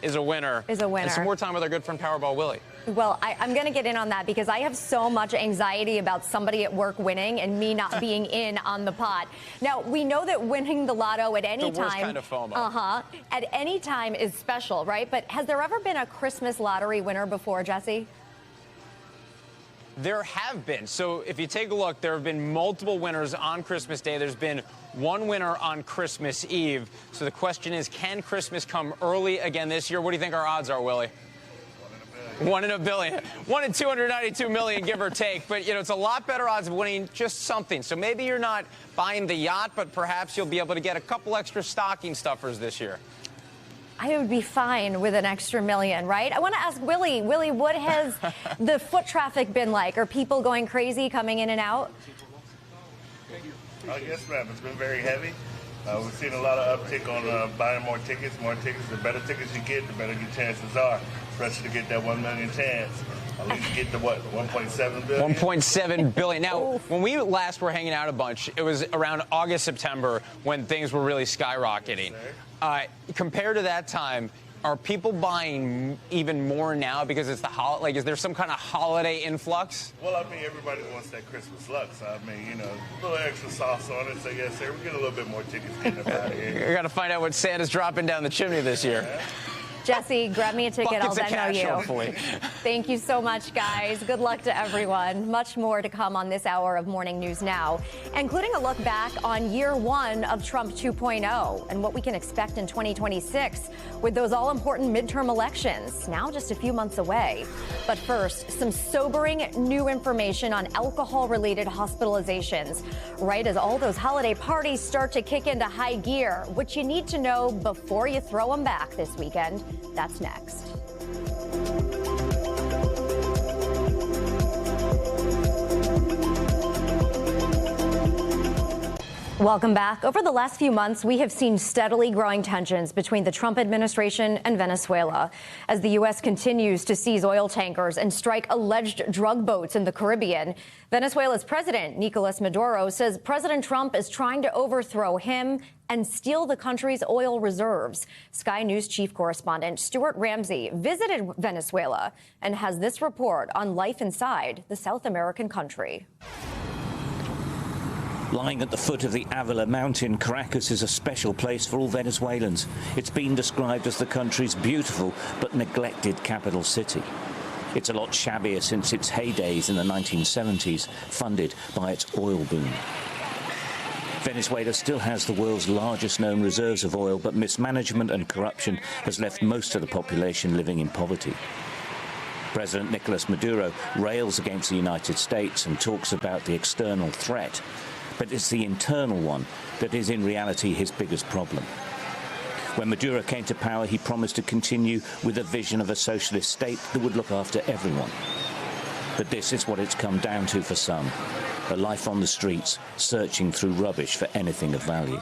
Speaker 3: is a winner.
Speaker 1: Is a winner.
Speaker 3: And some more time with our good friend Powerball Willie.
Speaker 1: Well, I'm going to get in on that because I have so much anxiety about somebody at work winning and me not being in on the pot. Now, we know that winning the lotto at any
Speaker 3: The worst
Speaker 1: time,
Speaker 3: kind of FOMO.
Speaker 1: At any time is special, right? But has there ever been a Christmas lottery winner before, Jesse?
Speaker 3: There have been. So if you take a look, there have been multiple winners on Christmas Day. There's been 1 winner on Christmas Eve. So the question is, can Christmas come early again this year? What do you think our odds are, Willie? 1 in a billion. 1 in 292 million, give or take. But, it's a lot better odds of winning just something. So maybe you're not buying the yacht, but perhaps you'll be able to get a couple extra stocking stuffers this year.
Speaker 1: I would be fine with an extra million, right? I want to ask Willie. Willie, what has the foot traffic been like? Are people going crazy coming in and out?
Speaker 19: Yes, ma'am. It's been very heavy. We've seen a lot of uptick on buying more tickets. More tickets, the better tickets you get, the better your chances are, especially to get that 1 million chance. At least get to what, 1.7 billion?
Speaker 3: 1.7 billion. Now, when we last were hanging out a bunch, it was around August, September when things were really skyrocketing. Compared to that time, are people buying even more now because it's the holiday? Like, is there some kind of holiday influx?
Speaker 19: Well, I mean, everybody wants that Christmas lux. I mean, a little extra sauce on it. So, yes, sir, we get a little bit more tickets getting up out of here.
Speaker 3: We got to find out what Santa's dropping down the chimney this year.
Speaker 1: Jesse, grab me a ticket.
Speaker 3: Buckets
Speaker 1: I'll
Speaker 3: of
Speaker 1: Venmo
Speaker 3: cash,
Speaker 1: you.
Speaker 3: hopefully.
Speaker 1: Thank you so much, guys. Good luck to everyone. Much more to come on this hour of Morning News Now, including a look back on year 1 of Trump 2.0 and what we can expect in 2026 with those all-important midterm elections now just a few months away. But first, some sobering new information on alcohol-related hospitalizations. Right as all those holiday parties start to kick into high gear, what you need to know before you throw them back this weekend. That's next. Welcome back. Over the last few months, we have seen steadily growing tensions between the Trump administration and Venezuela as the U.S. continues to seize oil tankers and strike alleged drug boats in the Caribbean. Venezuela's president, Nicolas Maduro, says President Trump is trying to overthrow him and steal the country's oil reserves. Sky News chief correspondent Stuart Ramsey visited Venezuela and has this report on life inside the South American country.
Speaker 20: Lying at the foot of the Avila Mountain, Caracas is a special place for all Venezuelans. It's been described as the country's beautiful but neglected capital city. It's a lot shabbier since its heydays in the 1970s, funded by its oil boom. Venezuela still has the world's largest known reserves of oil, but mismanagement and corruption has left most of the population living in poverty. President Nicolas Maduro rails against the United States and talks about the external threat. But it's the internal one that is in reality his biggest problem. When Maduro came to power, he promised to continue with a vision of a socialist state that would look after everyone. But this is what it's come down to for some, a life on the streets, searching through rubbish for anything of value.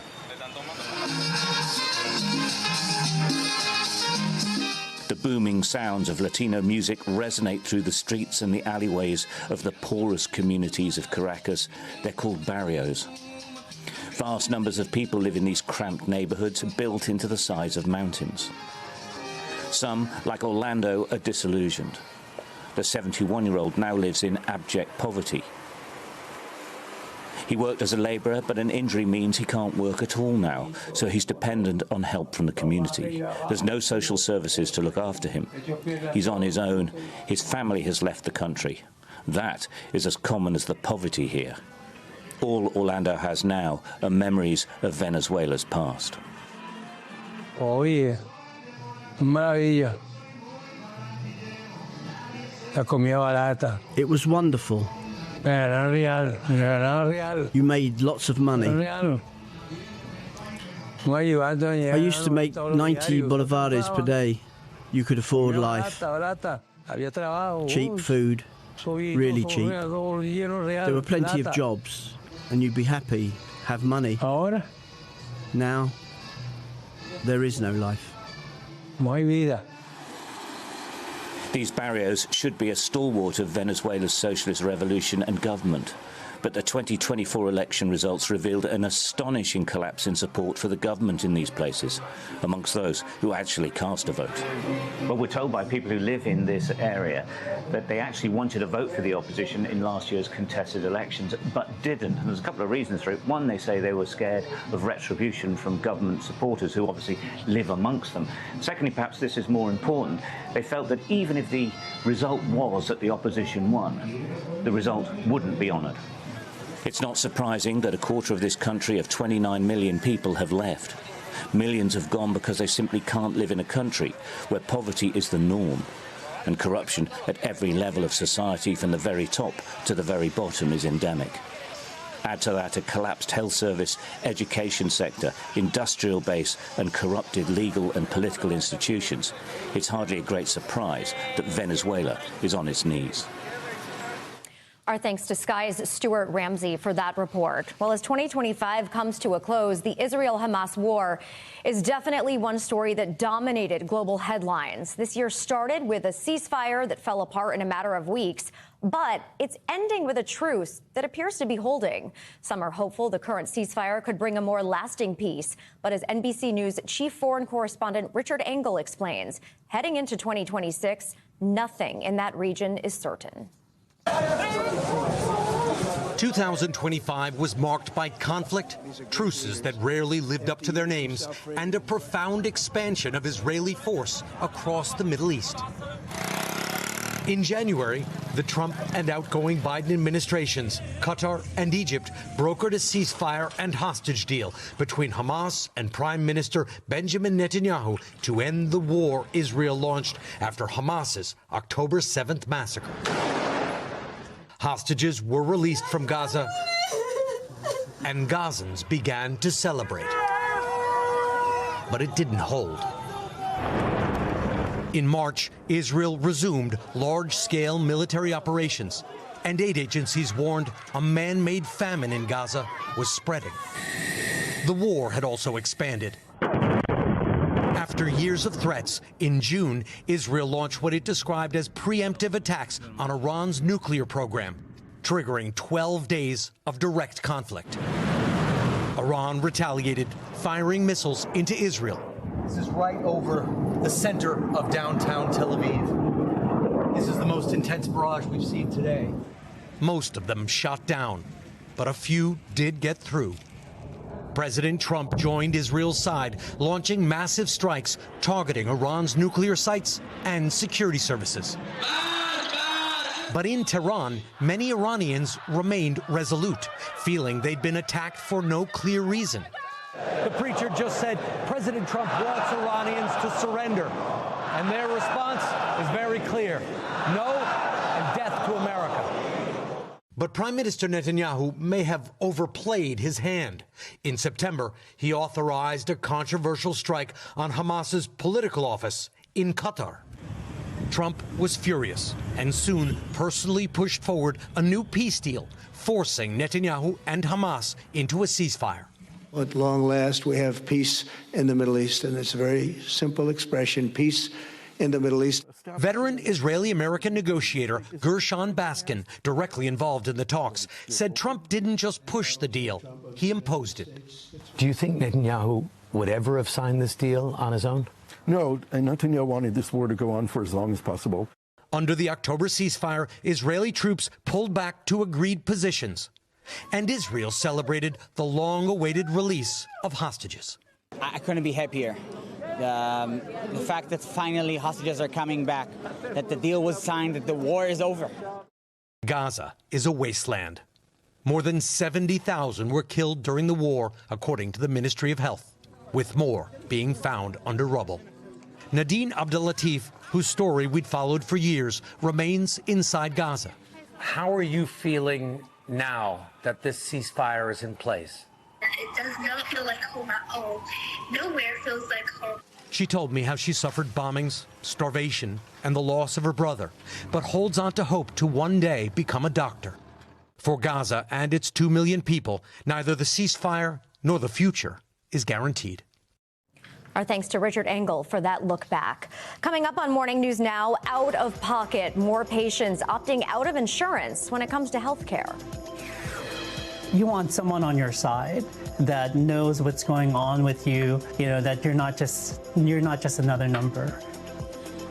Speaker 20: The booming sounds of Latino music resonate through the streets and the alleyways of the poorest communities of Caracas. They're called barrios. Vast numbers of people live in these cramped neighborhoods built into the sides of mountains. Some, like Orlando, are disillusioned. The 71-year-old now lives in abject poverty. He worked as a labourer, but an injury means he can't work at all now, so he's dependent on help from the community. There's no social services to look after him. He's on his own. His family has left the country. That is as common as the poverty here. All Orlando has now are memories of Venezuela's past.
Speaker 2: Oye, maravilla. La comida barata.
Speaker 6: It was wonderful. You made lots of money. I used to make 90 bolivares per day. You could afford life. Cheap food, really cheap. There were plenty of jobs, and you'd be happy, have money. Now, there is no life.
Speaker 20: These barrios should be a stalwart of Venezuela's socialist revolution and government. But the 2024 election results revealed an astonishing collapse in support for the government in these places, amongst those who actually cast a vote.
Speaker 22: Well, we're told by people who live in this area that they actually wanted to vote for the opposition in last year's contested elections, but didn't. And there's a couple of reasons for it. One, they say they were scared of retribution from government supporters who obviously live amongst them. Secondly, perhaps this is more important, they felt that even if the result was that the opposition won, the result wouldn't be honoured.
Speaker 20: It's not surprising that a quarter of this country of 29 million people have left. Millions have gone because they simply can't live in a country where poverty is the norm and corruption at every level of society from the very top to the very bottom is endemic. Add to that a collapsed health service, education sector, industrial base and corrupted legal and political institutions. It's hardly a great surprise that Venezuela is on its knees.
Speaker 1: Our thanks to Sky's Stuart Ramsey for that report. Well, as 2025 comes to a close, the Israel-Hamas war is definitely one story that dominated global headlines. This year started with a ceasefire that fell apart in a matter of weeks, but it's ending with a truce that appears to be holding. Some are hopeful the current ceasefire could bring a more lasting peace. But as NBC News chief foreign correspondent Richard Engel explains, heading into 2026, nothing in that region is certain.
Speaker 23: 2025 was marked by conflict, truces that rarely lived up to their names, and a profound expansion of Israeli force across the Middle East. In January, the Trump and outgoing Biden administrations, Qatar and Egypt, brokered a ceasefire and hostage deal between Hamas and Prime Minister Benjamin Netanyahu to end the war Israel launched after Hamas's October 7th massacre. Hostages were released from Gaza, and Gazans began to celebrate. But it didn't hold. In March, Israel resumed large-scale military operations, and aid agencies warned a man-made famine in Gaza was spreading. The war had also expanded. After years of threats, in June, Israel launched what it described as preemptive attacks on Iran's nuclear program, triggering 12 days of direct conflict. Iran retaliated, firing missiles into Israel.
Speaker 24: This is right over the center of downtown Tel Aviv. This is the most intense barrage we've seen today.
Speaker 23: Most of them shot down, but a few did get through. President Trump joined Israel's side, launching massive strikes targeting Iran's nuclear sites and security services. But in Tehran, many Iranians remained resolute, feeling they'd been attacked for no clear reason.
Speaker 24: The preacher just said President Trump wants Iranians to surrender, and their response is very clear: no and death to America.
Speaker 23: But Prime Minister Netanyahu may have overplayed his hand. In September, he authorized a controversial strike on Hamas's political office in Qatar. Trump was furious and soon personally pushed forward a new peace deal, forcing Netanyahu and Hamas into a ceasefire.
Speaker 25: At long last, we have peace in the Middle East, and it's a very simple expression: peace in the Middle East.
Speaker 23: Veteran Israeli-American negotiator Gershon Baskin, directly involved in the talks, said Trump didn't just push the deal, he imposed it.
Speaker 24: Do you think Netanyahu
Speaker 4: would ever have signed this deal on his own?
Speaker 7: No, and Netanyahu wanted this war to go on for as long as possible.
Speaker 23: Under the October ceasefire, Israeli troops pulled back to agreed positions, and Israel celebrated the long-awaited release of hostages.
Speaker 8: I couldn't be happier. The fact that finally hostages are coming back, that the deal was signed, that the war is over.
Speaker 23: Gaza is a wasteland. More than 70,000 were killed during the war, according to the Ministry of Health, with more being found under rubble. Nadine Abdelatif, whose story we'd followed for years, remains inside Gaza.
Speaker 4: How are you feeling now that this ceasefire is in place?
Speaker 10: It does not feel like home at all. Nowhere feels like home.
Speaker 23: She told me how she suffered bombings, starvation, and the loss of her brother, but holds on to hope to one day become a doctor. For Gaza and its 2 million people, neither the ceasefire nor the future is guaranteed.
Speaker 1: Our thanks to Richard Engel for that look back. Coming up on Morning News Now, out of pocket, more patients opting out of insurance when it comes to health care.
Speaker 12: You want someone on your side that knows what's going on with you, that you're not just another number.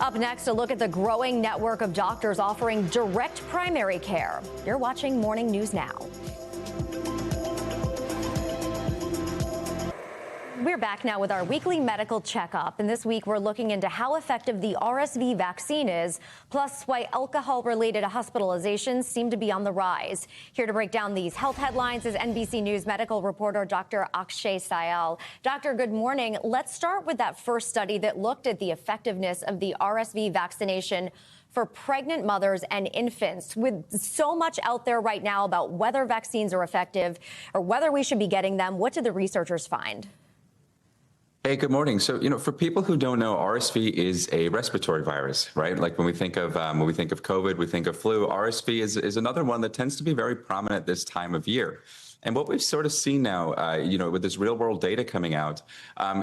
Speaker 1: Up next, a look at the growing network of doctors offering direct primary care. You're watching Morning News Now. We're back now with our weekly medical checkup, and this week we're looking into how effective the RSV vaccine is, plus why alcohol-related hospitalizations seem to be on the rise. Here to break down these health headlines is NBC News medical reporter Dr. Akshay Syal. Doctor, good morning. Let's start with that first study that looked at the effectiveness of the RSV vaccination for pregnant mothers and infants. With so much out there right now about whether vaccines are effective or whether we should be getting them, what did the researchers find?
Speaker 26: Hey, good morning. So, for people who don't know, RSV is a respiratory virus, right? Like when we think of COVID, we think of flu. RSV is another one that tends to be very prominent this time of year. And what we've sort of seen now, with this real world data coming out,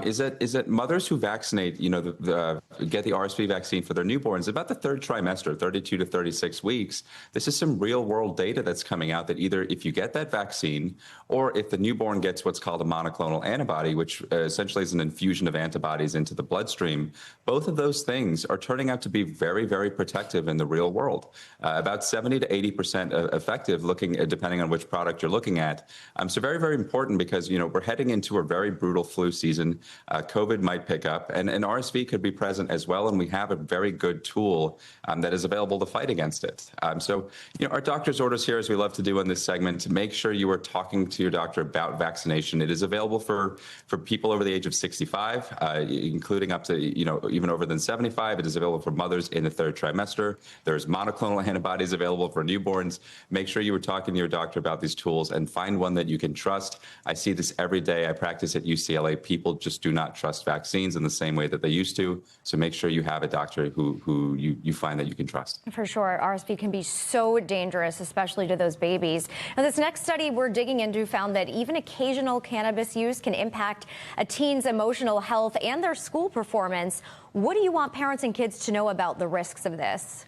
Speaker 26: is that mothers who vaccinate, get the RSV vaccine for their newborns about the third trimester, 32 to 36 weeks. This is some real world data that's coming out that either if you get that vaccine or if the newborn gets what's called a monoclonal antibody, which essentially is an infusion of antibodies into the bloodstream, both of those things are turning out to be very, very protective in the real world. About 70 to 80% effective, depending on which product you're looking at. So very, very important because, we're heading into a very brutal flu season. COVID might pick up and RSV could be present as well. And we have a very good tool that is available to fight against it. Our doctor's orders here, as we love to do in this segment, to make sure you are talking to your doctor about vaccination. It is available for people over the age of 65, including up to, even over than 75. It is available for mothers in the third trimester. There's monoclonal antibodies available for newborns. Make sure you are talking to your doctor about these tools and find one that you can trust. I see this every day. I practice at UCLA. People just do not trust vaccines in the same way that they used to. So make sure you have a doctor who you find that you can trust.
Speaker 1: For sure. RSV can be so dangerous, especially to those babies. Now, this next study we're digging into found that even occasional cannabis use can impact a teen's emotional health and their school performance. What do you want parents and kids to know about the risks of this?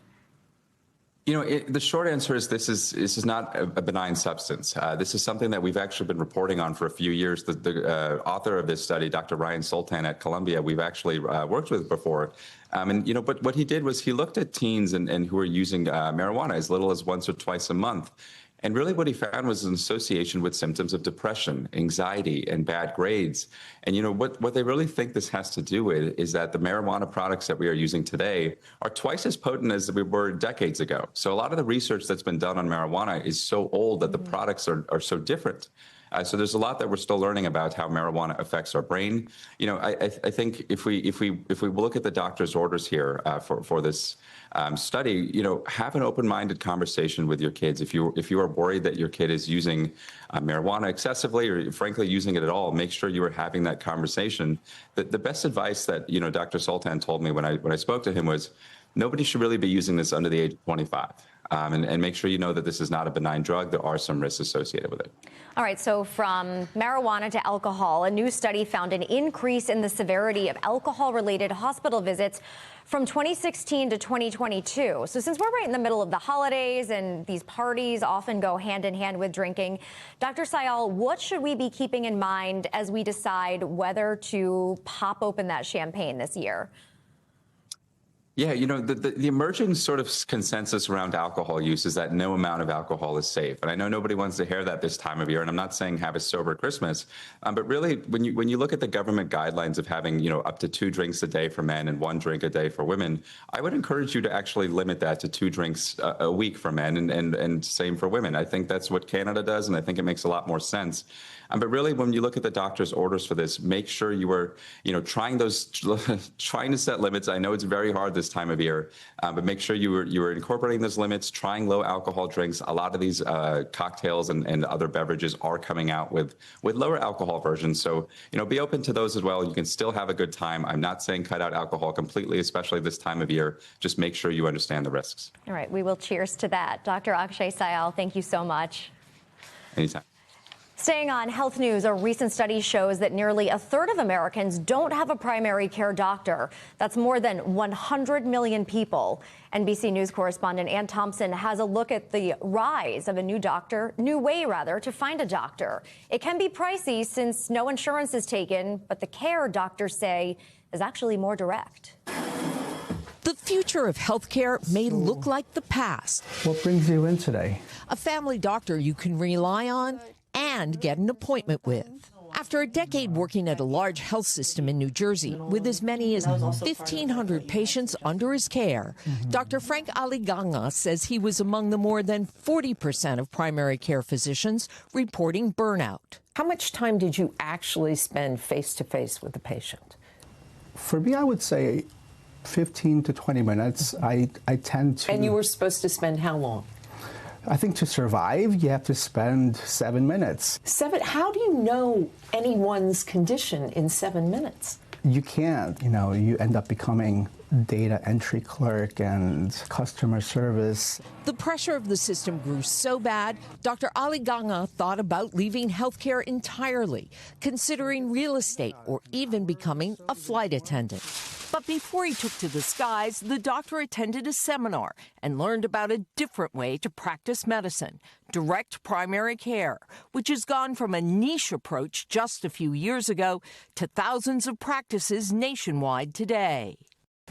Speaker 26: The short answer is this is not a benign substance. This is something that we've actually been reporting on for a few years. The author of this study, Dr. Ryan Soltan at Columbia, we've actually worked with before. But what he did was he looked at teens and who are using marijuana as little as once or twice a month. And really what he found was an association with symptoms of depression, anxiety, and bad grades. And what they really think this has to do with is that the marijuana products that we are using today are twice as potent as we were decades ago. So a lot of the research that's been done on marijuana is so old that the products are so different. So there's a lot that we're still learning about how marijuana affects our brain. I think if we look at the doctor's orders here for this study, have an open-minded conversation with your kids. If you are worried that your kid is using marijuana excessively or frankly using it at all, make sure you are having that conversation. The best advice that Dr. Soltan told me when I spoke to him was nobody should really be using this under the age of 25. and make sure you know that this is not a benign drug. There are some risks associated with it.
Speaker 1: All right, so from marijuana to alcohol, a new study found an increase in the severity of alcohol-related hospital visits from 2016 to 2022. So since we're right in the middle of the holidays and these parties often go hand in hand with drinking, Dr. Sayal, what should we be keeping in mind as we decide whether to pop open that champagne this year?
Speaker 26: Yeah, the emerging sort of consensus around alcohol use is that no amount of alcohol is safe. And I know nobody wants to hear that this time of year, and I'm not saying have a sober Christmas, but really when you look at the government guidelines of having, up to 2 drinks a day for men and 1 drink a day for women, I would encourage you to actually limit that to 2 drinks a week for men and same for women. I think that's what Canada does, and I think it makes a lot more sense. But really, when you look at the doctor's orders for this, make sure you are, trying to set limits. I know it's very hard this time of year, but make sure you are incorporating those limits, trying low alcohol drinks. A lot of these cocktails and other beverages are coming out with lower alcohol versions. So, be open to those as well. You can still have a good time. I'm not saying cut out alcohol completely, especially this time of year. Just make sure you understand the risks.
Speaker 1: All right, we will cheers to that. Dr. Akshay Sayal, thank you so much.
Speaker 26: Anytime.
Speaker 1: Staying on health news, a recent study shows that nearly a third of Americans don't have a primary care doctor. That's more than 100 million people. NBC News correspondent Ann Thompson has a look at the rise of a new way to find a doctor. It can be pricey since no insurance is taken, but the care, doctors say, is actually more direct.
Speaker 5: The future of healthcare may look like the past.
Speaker 9: What brings you in today?
Speaker 5: A family doctor you can rely on and get an appointment with. After a decade working at a large health system in New Jersey with as many as 1,500 patients under his care, Dr. Frank Aliganga says he was among the more than 40% of primary care physicians reporting burnout.
Speaker 11: How much time did you actually spend face-to-face with the patient?
Speaker 9: For me, I would say 15 to 20 minutes. I tend to...
Speaker 11: And you were supposed to spend how long?
Speaker 9: I think to survive, you have to spend 7 minutes.
Speaker 11: How do you know anyone's condition in 7 minutes?
Speaker 9: You can't. You end up becoming data entry clerk and customer service.
Speaker 5: The pressure of the system grew so bad, Dr. Aliganga thought about leaving healthcare entirely, considering real estate or even becoming a flight attendant. But before he took to the skies, the doctor attended a seminar and learned about a different way to practice medicine, direct primary care, which has gone from a niche approach just a few years ago to thousands of practices nationwide today.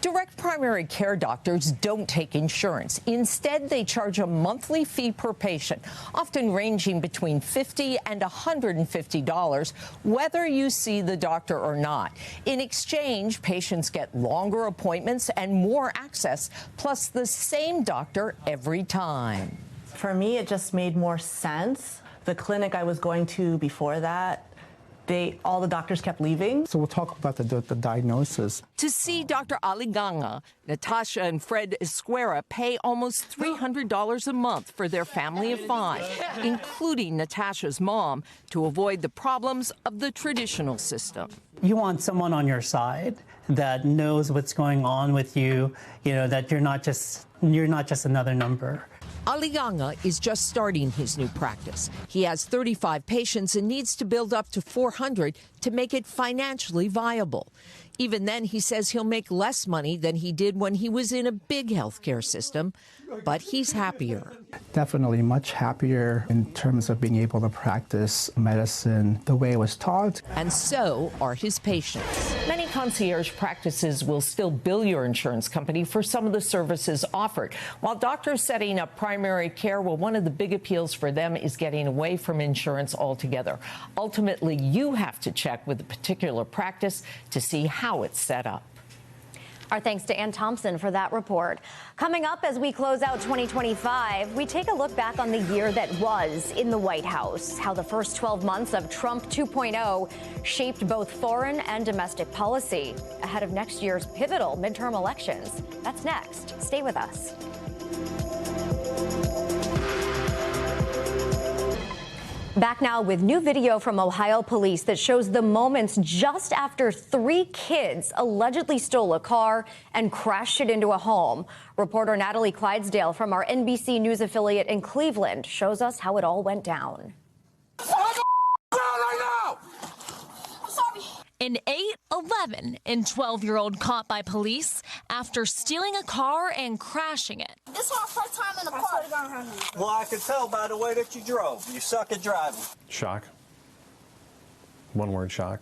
Speaker 5: Direct primary care doctors don't take insurance. Instead, they charge a monthly fee per patient, often ranging between $50 and $150, whether you see the doctor or not. In exchange, patients get longer appointments and more access, plus the same doctor every time.
Speaker 13: For me, it just made more sense. The clinic I was going to before that, all the doctors kept leaving.
Speaker 9: So we'll talk about the diagnosis.
Speaker 5: To see Dr. Aliganga, Natasha and Fred Esquera pay almost $300 a month for their family of 5, including Natasha's mom, to avoid the problems of the traditional system.
Speaker 12: You want someone on your side that knows what's going on with you, that you're not just another number.
Speaker 5: Aliganga is just starting his new practice. He has 35 patients and needs to build up to 400 to make it financially viable. Even then, he says he'll make less money than he did when he was in a big healthcare system, but he's happier.
Speaker 9: Definitely much happier in terms of being able to practice medicine the way it was taught.
Speaker 5: And so are his patients.
Speaker 11: Many concierge practices will still bill your insurance company for some of the services offered. While doctors setting up primary care, one of the big appeals for them is getting away from insurance altogether. Ultimately, you have to check with a particular practice to see how it's set up.
Speaker 1: Our thanks to Ann Thompson for that report. Coming up as we close out 2025, we take a look back on the year that was in the White House, how the first 12 months of Trump 2.0 shaped both foreign and domestic policy ahead of next year's pivotal midterm elections. That's next. Stay with us. Back now with new video from Ohio police that shows the moments just after 3 kids allegedly stole a car and crashed it into a home. Reporter Natalie Clydesdale from our NBC News affiliate in Cleveland shows us how it all went down.
Speaker 14: An 8, 11, and 12-year-old caught by police after stealing a car and crashing it.
Speaker 15: This is my first time in the car.
Speaker 16: Well, I can tell by the way that you drove. You suck at driving.
Speaker 17: Shock. One word, shock.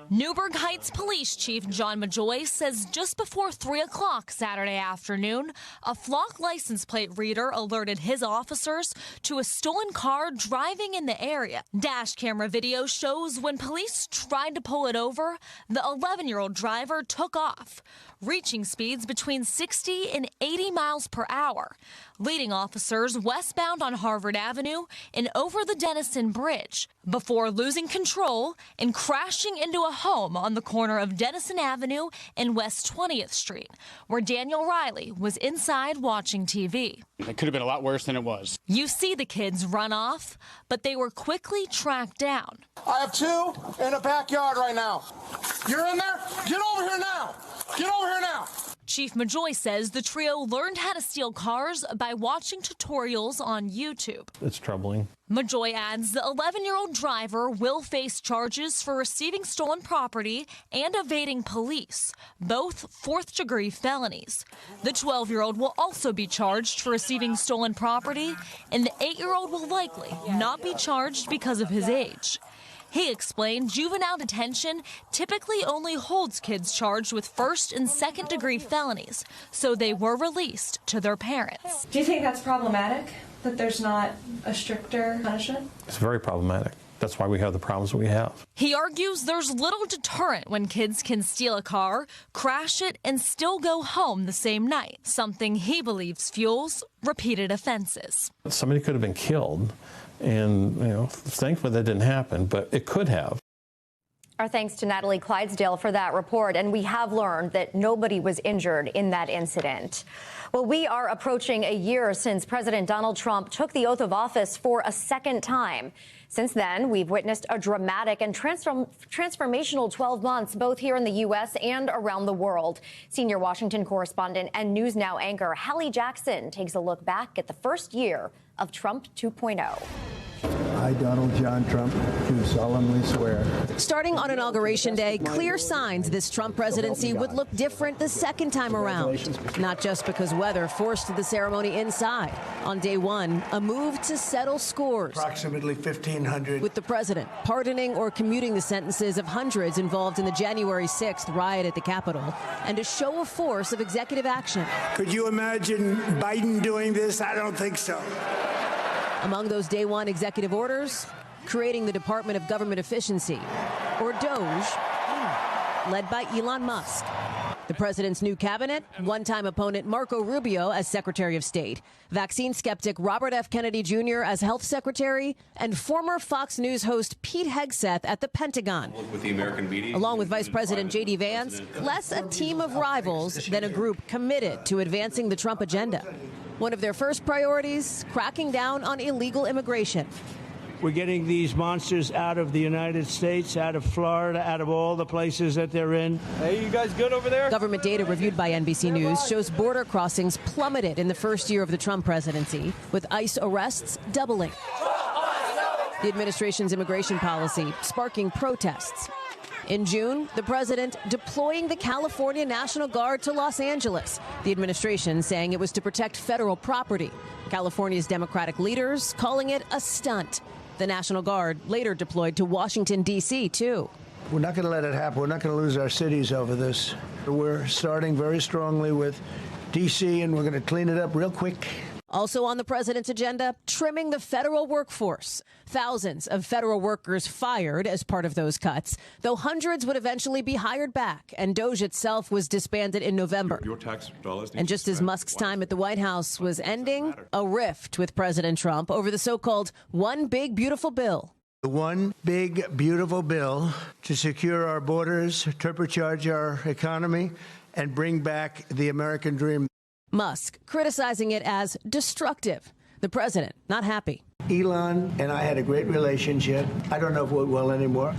Speaker 14: Newburgh Heights Police Chief John Majoy says just before 3 o'clock Saturday afternoon, a flock license plate reader alerted his officers to a stolen car driving in the area. Dash camera video shows when police tried to pull it over, the 11-year-old driver took off, reaching speeds between 60 and 80 miles per hour, leading officers westbound on Harvard Avenue and over the Denison Bridge before losing control and crashing into a home on the corner of Denison Avenue and West 20th Street, where Daniel Riley was inside watching TV.
Speaker 18: It could have been a lot worse than it was.
Speaker 14: You see the kids run off, but they were quickly tracked down.
Speaker 21: I have 2 in a backyard right now. You're in there? Get over here now. Get over here now.
Speaker 14: Chief Majoy says the trio learned how to steal cars by watching tutorials on YouTube.
Speaker 17: It's troubling.
Speaker 14: Majoy adds the 11-year-old driver will face charges for receiving stolen property and evading police, both 4th-degree felonies. The 12-year-old will also be charged for receiving stolen property, and the 8-year-old will likely not be charged because of his age. He explained juvenile detention typically only holds kids charged with 1st and 2nd-degree felonies, so they were released to their parents.
Speaker 27: Do you think that's problematic, that there's not a stricter punishment?
Speaker 17: It's very problematic. That's why we have the problems we have.
Speaker 14: He argues there's little deterrent when kids can steal a car, crash it, and still go home the same night, something he believes fuels repeated offenses.
Speaker 17: Somebody could have been killed. And, thankfully that didn't happen, but it could have.
Speaker 1: Our thanks to Natalie Clydesdale for that report. And we have learned that nobody was injured in that incident. Well, we are approaching a year since President Donald Trump took the oath of office for a second time. Since then, we've witnessed a dramatic and transformational 12 months, both here in the U.S. and around the world. Senior Washington correspondent and News Now anchor Hallie Jackson takes a look back at the first year of Trump 2.0.
Speaker 25: I, Donald John Trump, do solemnly swear.
Speaker 28: Starting on Inauguration Day, clear signs this Trump presidency would look different the second time around. Not just because weather forced the ceremony inside. On day 1, a move to settle scores.
Speaker 25: Approximately 1,500.
Speaker 28: With the president pardoning or commuting the sentences of hundreds involved in the January 6th riot at the Capitol, and a show of force of executive action.
Speaker 25: Could you imagine Biden doing this? I don't think so.
Speaker 28: Among those day 1 executive orders, creating the Department of Government Efficiency, or DOGE, led by Elon Musk. The president's new cabinet, one-time opponent Marco Rubio as Secretary of State, vaccine skeptic Robert F. Kennedy Jr. as Health Secretary, and former Fox News host Pete Hegseth at the Pentagon.
Speaker 29: With the American media,
Speaker 28: along with Vice President J.D. Vance, less a team of rivals than a group committed to advancing the Trump agenda. One of their first priorities, cracking down on illegal immigration.
Speaker 30: We're getting these monsters out of the United States, out of Florida, out of all the places that they're in.
Speaker 29: Hey, you guys good over there?
Speaker 28: Government data reviewed by NBC News shows border crossings plummeted in the first year of the Trump presidency, with ICE arrests doubling. The administration's immigration policy sparking protests. In June, the president deploying the California National Guard to Los Angeles, the administration saying it was to protect federal property. California's Democratic leaders calling it a stunt. The National Guard later deployed to Washington, D.C., too.
Speaker 25: We're not going to let it happen. We're not going to lose our cities over this. We're starting very strongly with D.C., and we're going to clean it up real quick.
Speaker 28: Also on the president's agenda, trimming the federal workforce. Thousands of federal workers fired as part of those cuts, though hundreds would eventually be hired back, and DOGE itself was disbanded in November.
Speaker 29: Your tax dollars
Speaker 28: and just as Musk's time at the White House was ending, a rift with President Trump over the so-called One Big Beautiful Bill.
Speaker 25: The One Big Beautiful Bill to secure our borders, turbocharge our economy, and bring back the American dream.
Speaker 28: Musk criticizing it as destructive. The president not happy.
Speaker 25: Elon and I had a great relationship. I don't know if we're well anymore.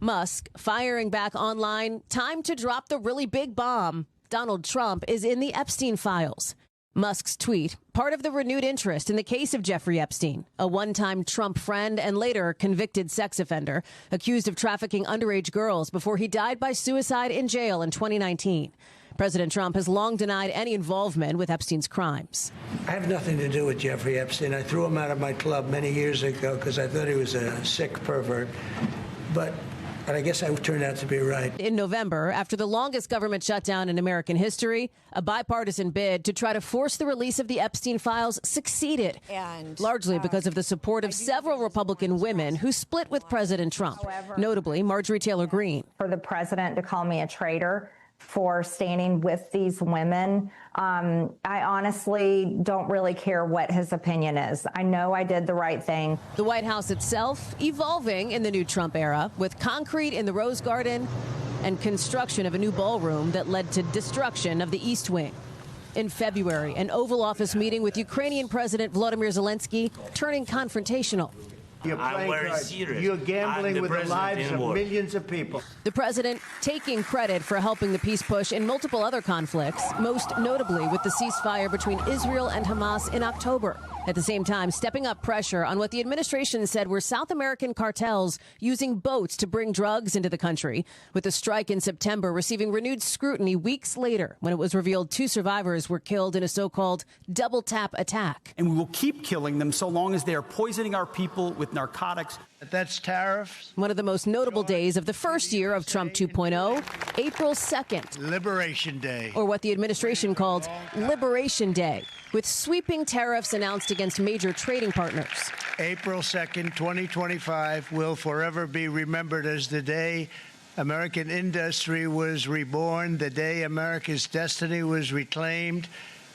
Speaker 28: Musk firing back online. Time to drop the really big bomb. Donald Trump is in the Epstein files. Musk's tweet, part of the renewed interest in the case of Jeffrey Epstein, a one-time Trump friend and later convicted sex offender, accused of trafficking underage girls before he died by suicide in jail in 2019. President Trump has long denied any involvement with Epstein's crimes.
Speaker 25: I have nothing to do with Jeffrey Epstein. I threw him out of my club many years ago because I thought he was a sick pervert. But I guess I turned out to be right.
Speaker 28: In November, after the longest government shutdown in American history, a bipartisan bid to try to force the release of the Epstein files succeeded, largely because of the support of several Republican women who split with President Trump, notably Marjorie Taylor Greene.
Speaker 2: For the president to call me a traitor for standing with these women, I honestly don't really care what his opinion is. I know I did the right thing.
Speaker 28: The White House itself evolving in the new Trump era, with concrete in the Rose Garden and construction of a new ballroom that led to destruction of the East Wing. In February, an Oval Office meeting with Ukrainian President Volodymyr Zelensky turning confrontational.
Speaker 25: You're playing cards. You're gambling with the lives of millions of people.
Speaker 28: The president taking credit for helping the peace push in multiple other conflicts, most notably with the ceasefire between Israel and Hamas in October. At the same time, stepping up pressure on what the administration said were South American cartels using boats to bring drugs into the country, with the strike in September receiving renewed scrutiny weeks later when it was revealed 2 survivors were killed in a so-called double-tap attack.
Speaker 3: And we will keep killing them so long as they are poisoning our people with narcotics.
Speaker 25: That's tariffs.
Speaker 28: One of the most notable days of the first year of Trump 2.0, April 2nd.
Speaker 25: Liberation Day.
Speaker 28: Or what the administration called Liberation Day, with sweeping tariffs announced against major trading partners.
Speaker 25: April 2nd, 2025 will forever be remembered as the day American industry was reborn, the day America's destiny was reclaimed,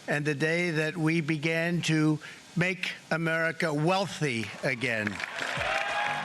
Speaker 25: and the day that we began to make America wealthy again.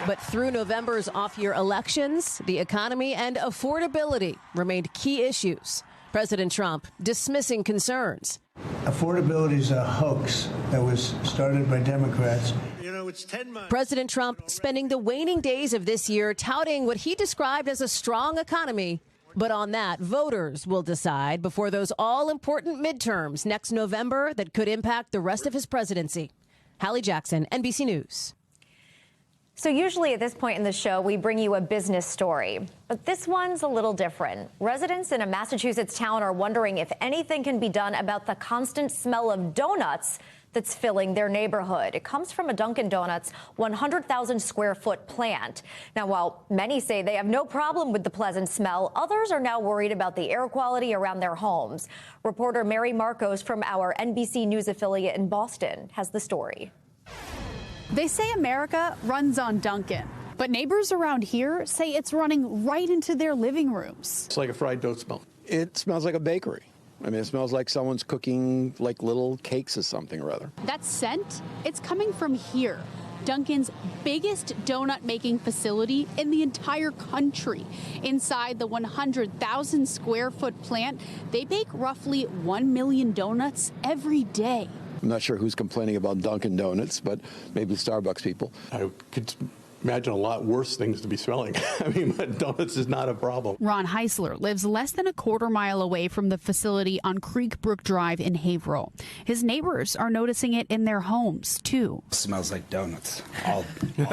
Speaker 28: But through November's off-year elections, the economy and affordability remained key issues. President Trump dismissing concerns.
Speaker 25: Affordability is a hoax that was started by Democrats. You know, it's 10 months.
Speaker 28: President Trump spending the waning days of this year touting what he described as a strong economy. But on that, voters will decide before those all-important midterms next November that could impact the rest of his presidency. Hallie Jackson, NBC News.
Speaker 1: So usually at this point in the show, we bring you a business story. But this one's a little different. Residents in a Massachusetts town are wondering if anything can be done about the constant smell of donuts that's filling their neighborhood. It comes from a Dunkin' Donuts 100,000 square foot plant. Now, while many say they have no problem with the pleasant smell, others are now worried about the air quality around their homes. Reporter Mary Marcos from our NBC News affiliate in Boston has the story.
Speaker 4: They say America runs on Dunkin', but neighbors around here say it's running right into their living rooms.
Speaker 6: It's like a fried dough smell. It smells like a bakery. I mean, it smells like someone's cooking like little cakes or something or other.
Speaker 4: That scent, it's coming from here, Dunkin's biggest donut-making facility in the entire country. Inside the 100,000 square foot plant, they bake roughly 1 million donuts every day.
Speaker 6: I'm not sure who's complaining about Dunkin' Donuts, but maybe Starbucks people.
Speaker 29: I could imagine a lot worse things to be smelling. I mean, but donuts is not a problem.
Speaker 4: Ron Heisler lives less than a quarter mile away from the facility on Creek Brook Drive in Haverhill. His neighbors are noticing it in their homes, too.
Speaker 7: It smells like donuts all the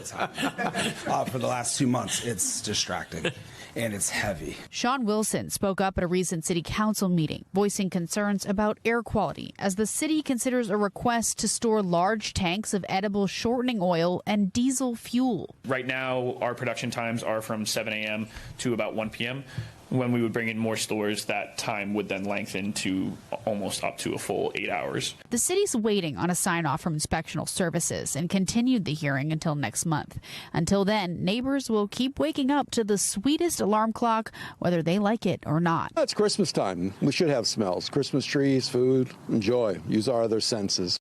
Speaker 7: time. For the last 2 months, it's distracting. And it's heavy.
Speaker 4: Sean Wilson spoke up at a recent city council meeting, voicing concerns about air quality as the city considers a request to store large tanks of edible shortening oil and diesel fuel.
Speaker 8: Right now, our production times are from 7 a.m. to about 1 p.m. When we would bring in more stores, that time would then lengthen to almost up to a full 8 hours.
Speaker 4: The city's waiting on a sign-off from inspectional services and continued the hearing until next month. Until then, neighbors will keep waking up to the sweetest alarm clock, whether they like it or not.
Speaker 6: It's Christmas time. We should have smells. Christmas trees, food, enjoy. Use our other senses.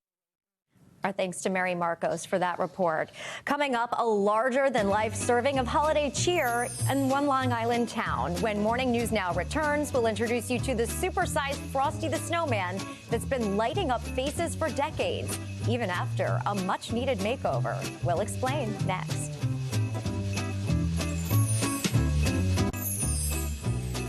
Speaker 1: Our thanks to Mary Marcos for that report. Coming up, a larger-than-life serving of holiday cheer in one Long Island town. When Morning News Now returns, we'll introduce you to the supersized Frosty the Snowman that's been lighting up faces for decades, even after a much-needed makeover. We'll explain next.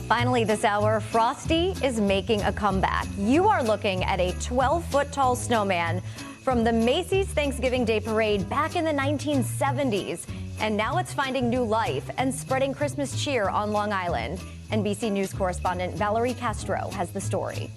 Speaker 1: Finally this hour, Frosty is making a comeback. You are looking at a 12-foot-tall snowman from the Macy's Thanksgiving Day Parade back in the 1970s. And now it's finding new life and spreading Christmas cheer on Long Island. NBC News correspondent Valerie Castro has the story.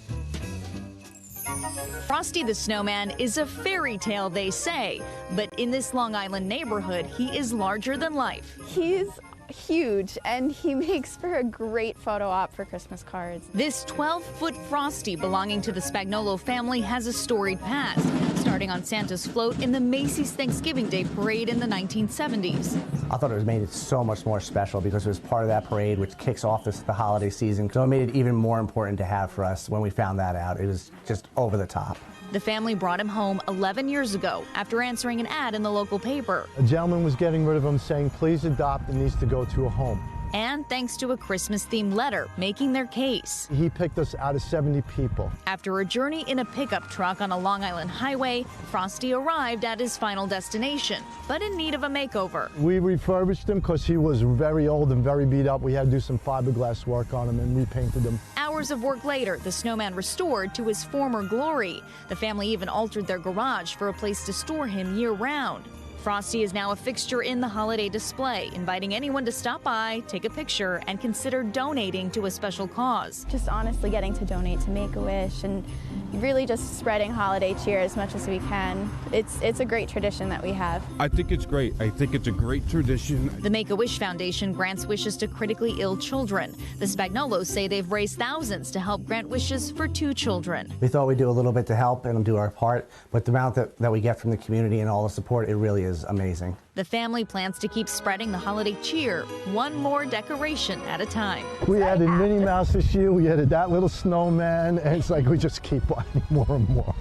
Speaker 9: Frosty the Snowman is a fairy tale, they say. But in this Long Island neighborhood, he is larger than life.
Speaker 10: He's huge, and he makes for a great photo op for Christmas cards.
Speaker 9: This 12-foot Frosty belonging to the Spagnolo family has a storied past, starting on Santa's float in the Macy's Thanksgiving Day Parade in the 1970s.
Speaker 12: I thought it made it so much more special because it was part of that parade which kicks off the holiday season. So it made it even more important to have for us when we found that out. It was just over the top.
Speaker 9: The family brought him home 11 years ago after answering an ad in the local paper.
Speaker 13: A gentleman was getting rid of him saying, please adopt, it needs to go to a home.
Speaker 9: And thanks to a Christmas-themed letter making their case.
Speaker 13: He picked us out of 70 people.
Speaker 9: After a journey in a pickup truck on a Long Island highway, Frosty arrived at his final destination, but in need of a makeover.
Speaker 13: We refurbished him because he was very old and very beat up. We had to do some fiberglass work on him and repainted him.
Speaker 9: Hours of work later, the snowman restored to his former glory. The family even altered their garage for a place to store him year-round. Frosty is now a fixture in the holiday display, inviting anyone to stop by, take a picture, and consider donating to a special cause.
Speaker 10: Just honestly getting to donate to Make-A-Wish and really just spreading holiday cheer as much as we can. It's a great tradition that we have.
Speaker 19: I think it's great. I think it's a great tradition.
Speaker 9: The Make-A-Wish Foundation grants wishes to critically ill children. The Spagnolos say they've raised thousands to help grant wishes for 2 children.
Speaker 12: We thought we'd do a little bit to help and do our part, but the amount that we get from the community and all the support, it really is amazing.
Speaker 9: The family plans to keep spreading the holiday cheer, one more decoration at a time.
Speaker 13: We added Minnie Mouse this year, we added that little snowman, and it's like we just keep adding more and more.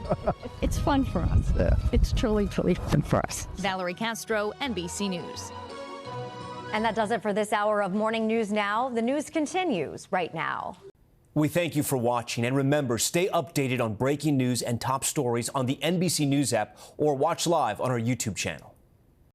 Speaker 20: It's fun for us.
Speaker 13: Yeah.
Speaker 20: It's truly fun for us.
Speaker 9: Valerie Castro, NBC News.
Speaker 1: And that does it for this hour of Morning News Now. The news continues right now.
Speaker 22: We thank you for watching, and remember, stay updated on breaking news and top stories on the NBC News app or watch live on our YouTube channel.